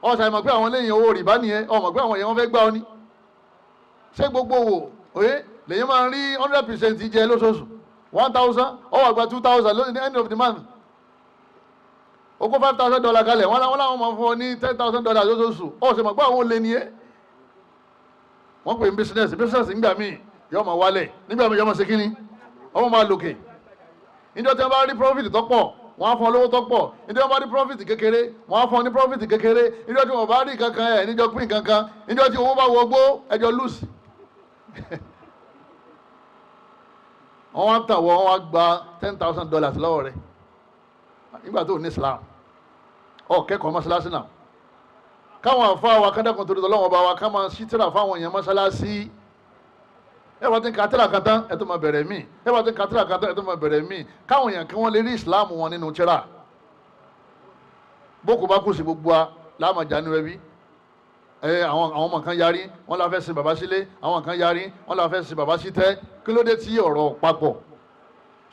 ọ̀sà ìmọ̀ pé àwọn lẹ́yìn owó rìbá nìyẹn ọmọ pé àwọn èèyàn wọn fẹ́ gbá ọ ní ṣé gbogbo owó òye lèyìn máa ń rí 100% jẹ lóṣooṣù 1,000 ọwọ́ àgbà 2,000 lónìí ní end of the month okó $5,000 kalẹ̀ wọ́n láwọn máa fún ọ ní $10,000 lóṣooṣù ọ̀sà ìmọ̀ pé àwọn olè nìyẹn wọ́n pè ní business nígbà míì yọ́ máa wálẹ̀ nígbà míì yọ́ máa ṣe kíní ọmọ máa lòkè níjọ́ tí wọ́n bá rí profit tó pọ̀ wọ́n á fún ọ lówó tó pọ̀ níjọ́ tí wọ́n bá rí profit kékeré wọ́n á fún ọ ní profit kékeré níjọ́ tí wọ́n bá rí kankan ẹ̀ níjọ́ pín kankan níjọ́ tí owó bá wọgbó ẹjọ́ lose wọ́n wá tàn wọ́n wá gba $10,000 lọ́wọ́ rẹ̀ nígbà tó ní Islam ọ̀ kẹ́kọ̀ọ́ mọ́ṣáláṣí náà káwọn àfa wa kádàkùn torí tọ́lọ́wọ́n bá wa ká máa ṣí tírà fáwọn èèyàn mọ́ṣáláṣí ẹ bá ti ń ka tírà kan tán ẹ tó máa bẹ̀rẹ̀ míì ẹ bá ti ń ka tírà kan tán ẹ tó máa bẹ̀rẹ̀ míì káwọn èèyàn kí wọ́n lè rí Islam wọn nínú tírà boko bá kù sí gbogbo wa láàmàjà ní ẹbí àwọn ọmọ kan yarí wọ́n la fẹ́ sin bàbá sílé àwọn kan yarí wọ́n la fẹ́ sin bàbá sí tẹ́ kí ló dé tí ọ̀rọ̀ papọ̀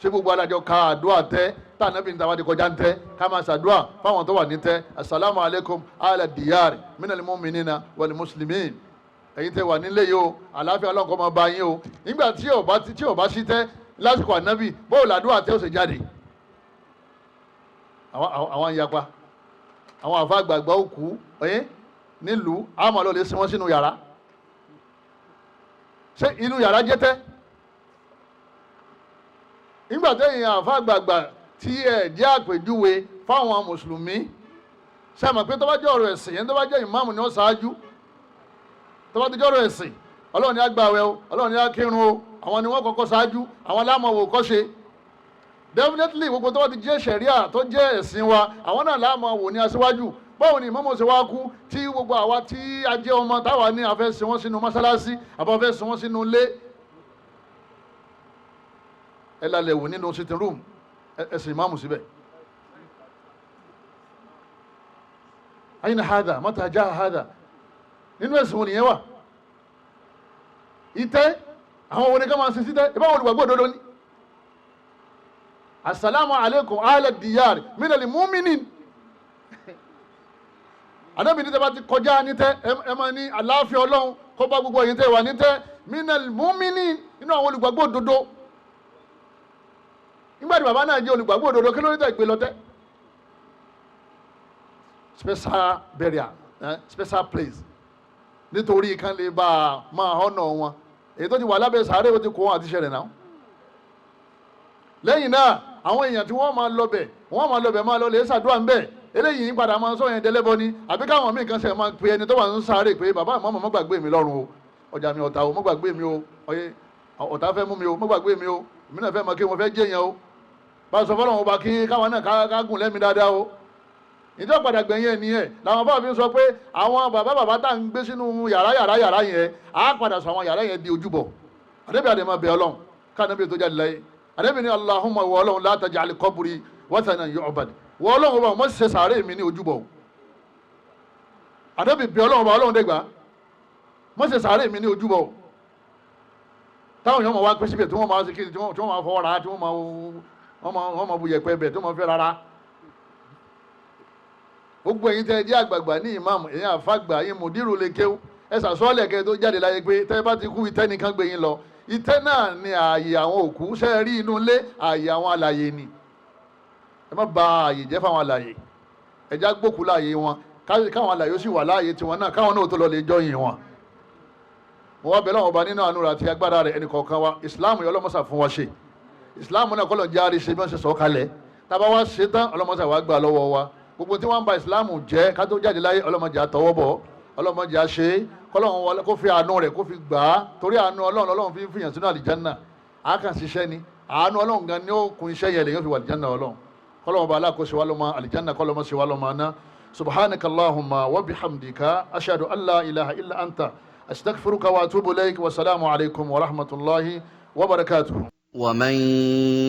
ṣé gbogbo adájọ́ ka àdúrà tẹ́ tá ànábì níta wá di kọjá ń tẹ́ ká máa ṣàdúrà fáwọn tó wà ní tẹ́ assalamu alaikum ala diyar minal mu'minina wal muslimin ẹ̀yin tẹ́ wà nílé yìí o àlàáfíà ọlọ́nkọ́ máa bá yín o nígbà tí ò bá sí tẹ́ lásìkò ànábì bóò làdúrà tẹ́ ó sì jáde àwọn ìyapa àwọn àfa àgbààgbà òkú nílùú àmọ́ ló lè sin wọ́n sínú yàrá ṣé inú yàrá jẹ́ tẹ́ nígbà tẹ́yìn àfa àgbààgbà tí ẹ̀ jẹ́ àpèjúwe fáwọn mùsùlùmí ṣe mọ̀ pé tó bá jẹ́ ọ̀rọ̀ ẹ̀sìn yẹn tó bá jẹ́ ìmáàmù ni ó ṣáájú tó bá ti jẹ́ ọ̀rọ̀ ẹ̀sìn ọlọ́run ní á gbààwẹ̀ o ọlọ́run ní á kírun o àwọn ni wọ́n kọ́kọ́ ṣáájú àwọn láàmọ̀wò kọ́ ṣe definitely gbogbo tó bá ti jẹ́ ṣẹ̀ríà tó jẹ́ ẹ̀sìn wa àwọn náà láàmọ̀wò ní aṣíwájú báwo ni ìmáàmù ṣe wá kú tí gbogbo àwa tí a jẹ́ ọmọ táwa ní a fẹ́ sin wọ́n sínú mọ́ṣáláṣí àbá fẹ́ sin wọ́n sínú ilé ẹ lálẹ́ wò nínú sitting room ẹ̀sìn ìmáàmù síbẹ̀ ayna hadha mata jaa hadha nínú ẹ̀sìn wọn nìyẹn wà ìtẹ́ àwọn òní ká máa sin sítẹ́ ìbáwọn olùgbàgbọ́ òdodo ní assalamu alaikum ala diyar minal mu'minin Ànábì ní tẹ́ bá ti kọjá ní tẹ́ ẹ máa ní àlàáfíà Ọlọ́run kó bá gbogbo ẹ̀yin tẹ́ wà ní tẹ́ minal mu'minin nínú àwọn olùgbàgbọ́ òdodo nígbàtí bàbá náà jẹ́ olùgbàgbọ́ òdodo kí ló ní tẹ́ ìpè lọ́tẹ́ special burial special place nítorí kan lè bá a máa họ́nà wọn èyí tó ti wà lábẹ́ sàárè ó ti kó wọn àti ṣẹlẹ̀ náà lẹ́yìn náà àwọn èèyàn tí wọ́n máa lọbẹ̀ máa lọ lè ṣàdúrà ń bẹ̀ eléyìí ń padà máa sọ yẹn dẹlẹ́bọ ni àbí káwọn míì kan ṣe máa pe ẹni tó wà ń sáré pé bàbá àmọ́ mọ́ gbàgbé mi lọ́rùn o ọjà mi ọ̀tá o mọ́ gbàgbé mi o ọ̀tá fẹ́ mú mi o mọ́ gbàgbé mi o èmi náà fẹ́ mọ kí wọ́n fẹ́ jẹ́ yẹn o bá a sọ fọ́lọ́run ọba kí káwọn náà ká gùn lẹ́mi dáadáa o ìjọ padà gbẹ̀yìn ẹ̀ nìyẹn làwọn bá fi sọ pé àwọn bàbá tá à ń gbé sínú yàrá yẹn á padà sọ àwọn yàrá yẹn di ojúbọ àdébí àdèmọ bẹ Ọlọ́run káàdébí tó jáde láyé àdébí ní Allahumma wọ Ọlọ́run la taj'al qabri wathanan yu'bad wọ́n ọlọ́run ọba mọ́ ṣe sàárè mi ní ojúbọ ànábì bí ọlọ́run ọba ọlọ́run dẹ́gbà mọ́ ṣe sàárè mi ní ojúbọ táwọn èèyàn máa wá pẹ́ síbẹ̀ tí wọ́n máa ṣe kíni tí wọ́n máa fọwọ́ ra tí wọ́n máa bu yẹ̀pẹ̀ bẹ̀ tí wọ́n máa fẹ́ rárá. gbogbo ẹ̀yin tẹ́ ẹ jẹ́ àgbààgbà ní ìmáàmù ẹ̀yin àfàgbà yín mùdírù lè kéwú ẹ sàsọ́ọ̀lẹ̀ kẹ́ tó jáde láyé pé tẹ́ bá ti kú ìtẹ́ nìkan gbé yín lọ ìtẹ́ náà ni ààyè àwọn òkú ṣe é rí inú ilé ààyè àwọn alààyè ni ẹ má bà ààyè jẹ́ fáwọn alààyè ẹ já gbókù láàyè wọn káwọn alààyè ó sì wà láàyè tiwọn náà káwọn náà tó lọ lè jọyìn wọn. mo wá bẹ̀ lọ́wọ́ ọba nínú àánú rẹ̀ àti agbára rẹ̀ ẹnì kọ̀ọ̀kan wa ìsìláàmù yọ ọlọ́mọṣà fún wa ṣe ìsìláàmù náà kọ́lọ̀ járe ṣe bí wọ́n ṣe sọ kalẹ̀ tábà wá ṣe tán ọlọ́mọṣà wá gbà lọ́wọ́ wa gbogbo tí wọ́n ń ba ìsìláàmù jẹ́ ká tó jáde láyé ọlọ́mọdé àtọwọ́ bọ̀ ọlọ́mọdé àṣe kọ́lọ́run wọlé kó fi àánú rẹ̀ kó fi gbà á torí àánú ọlọ́run fi ń fìyàn sínú àlìjánná á kàn ṣiṣẹ́ ni àánú ọlọ́run gan ni ó kun iṣẹ́ yẹn lè yóò fi wà àlìjánná ọlọ́run kọ́lọ́run ọba aláàkóso wa lọ́mọ àlìjánná kọ́lọ́mọ sí wa lọ́mọ aná subhanaka allahumma wa bihamdika ashhadu an la ilaha illa anta astaghfiruka wa atubu ilayk wa salamu alaykum wa rahmatullahi wa barakatuh. ومن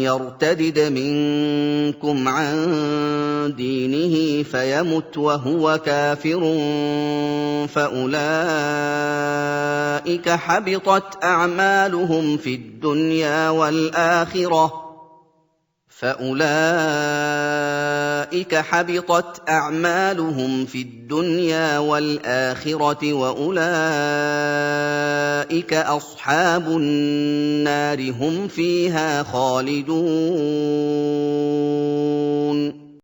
يرتدد منكم عن دينه فيمت وهو كافر فأولئك حبطت أعمالهم في الدنيا والآخرة وأولئك أصحاب النار هم فيها خالدون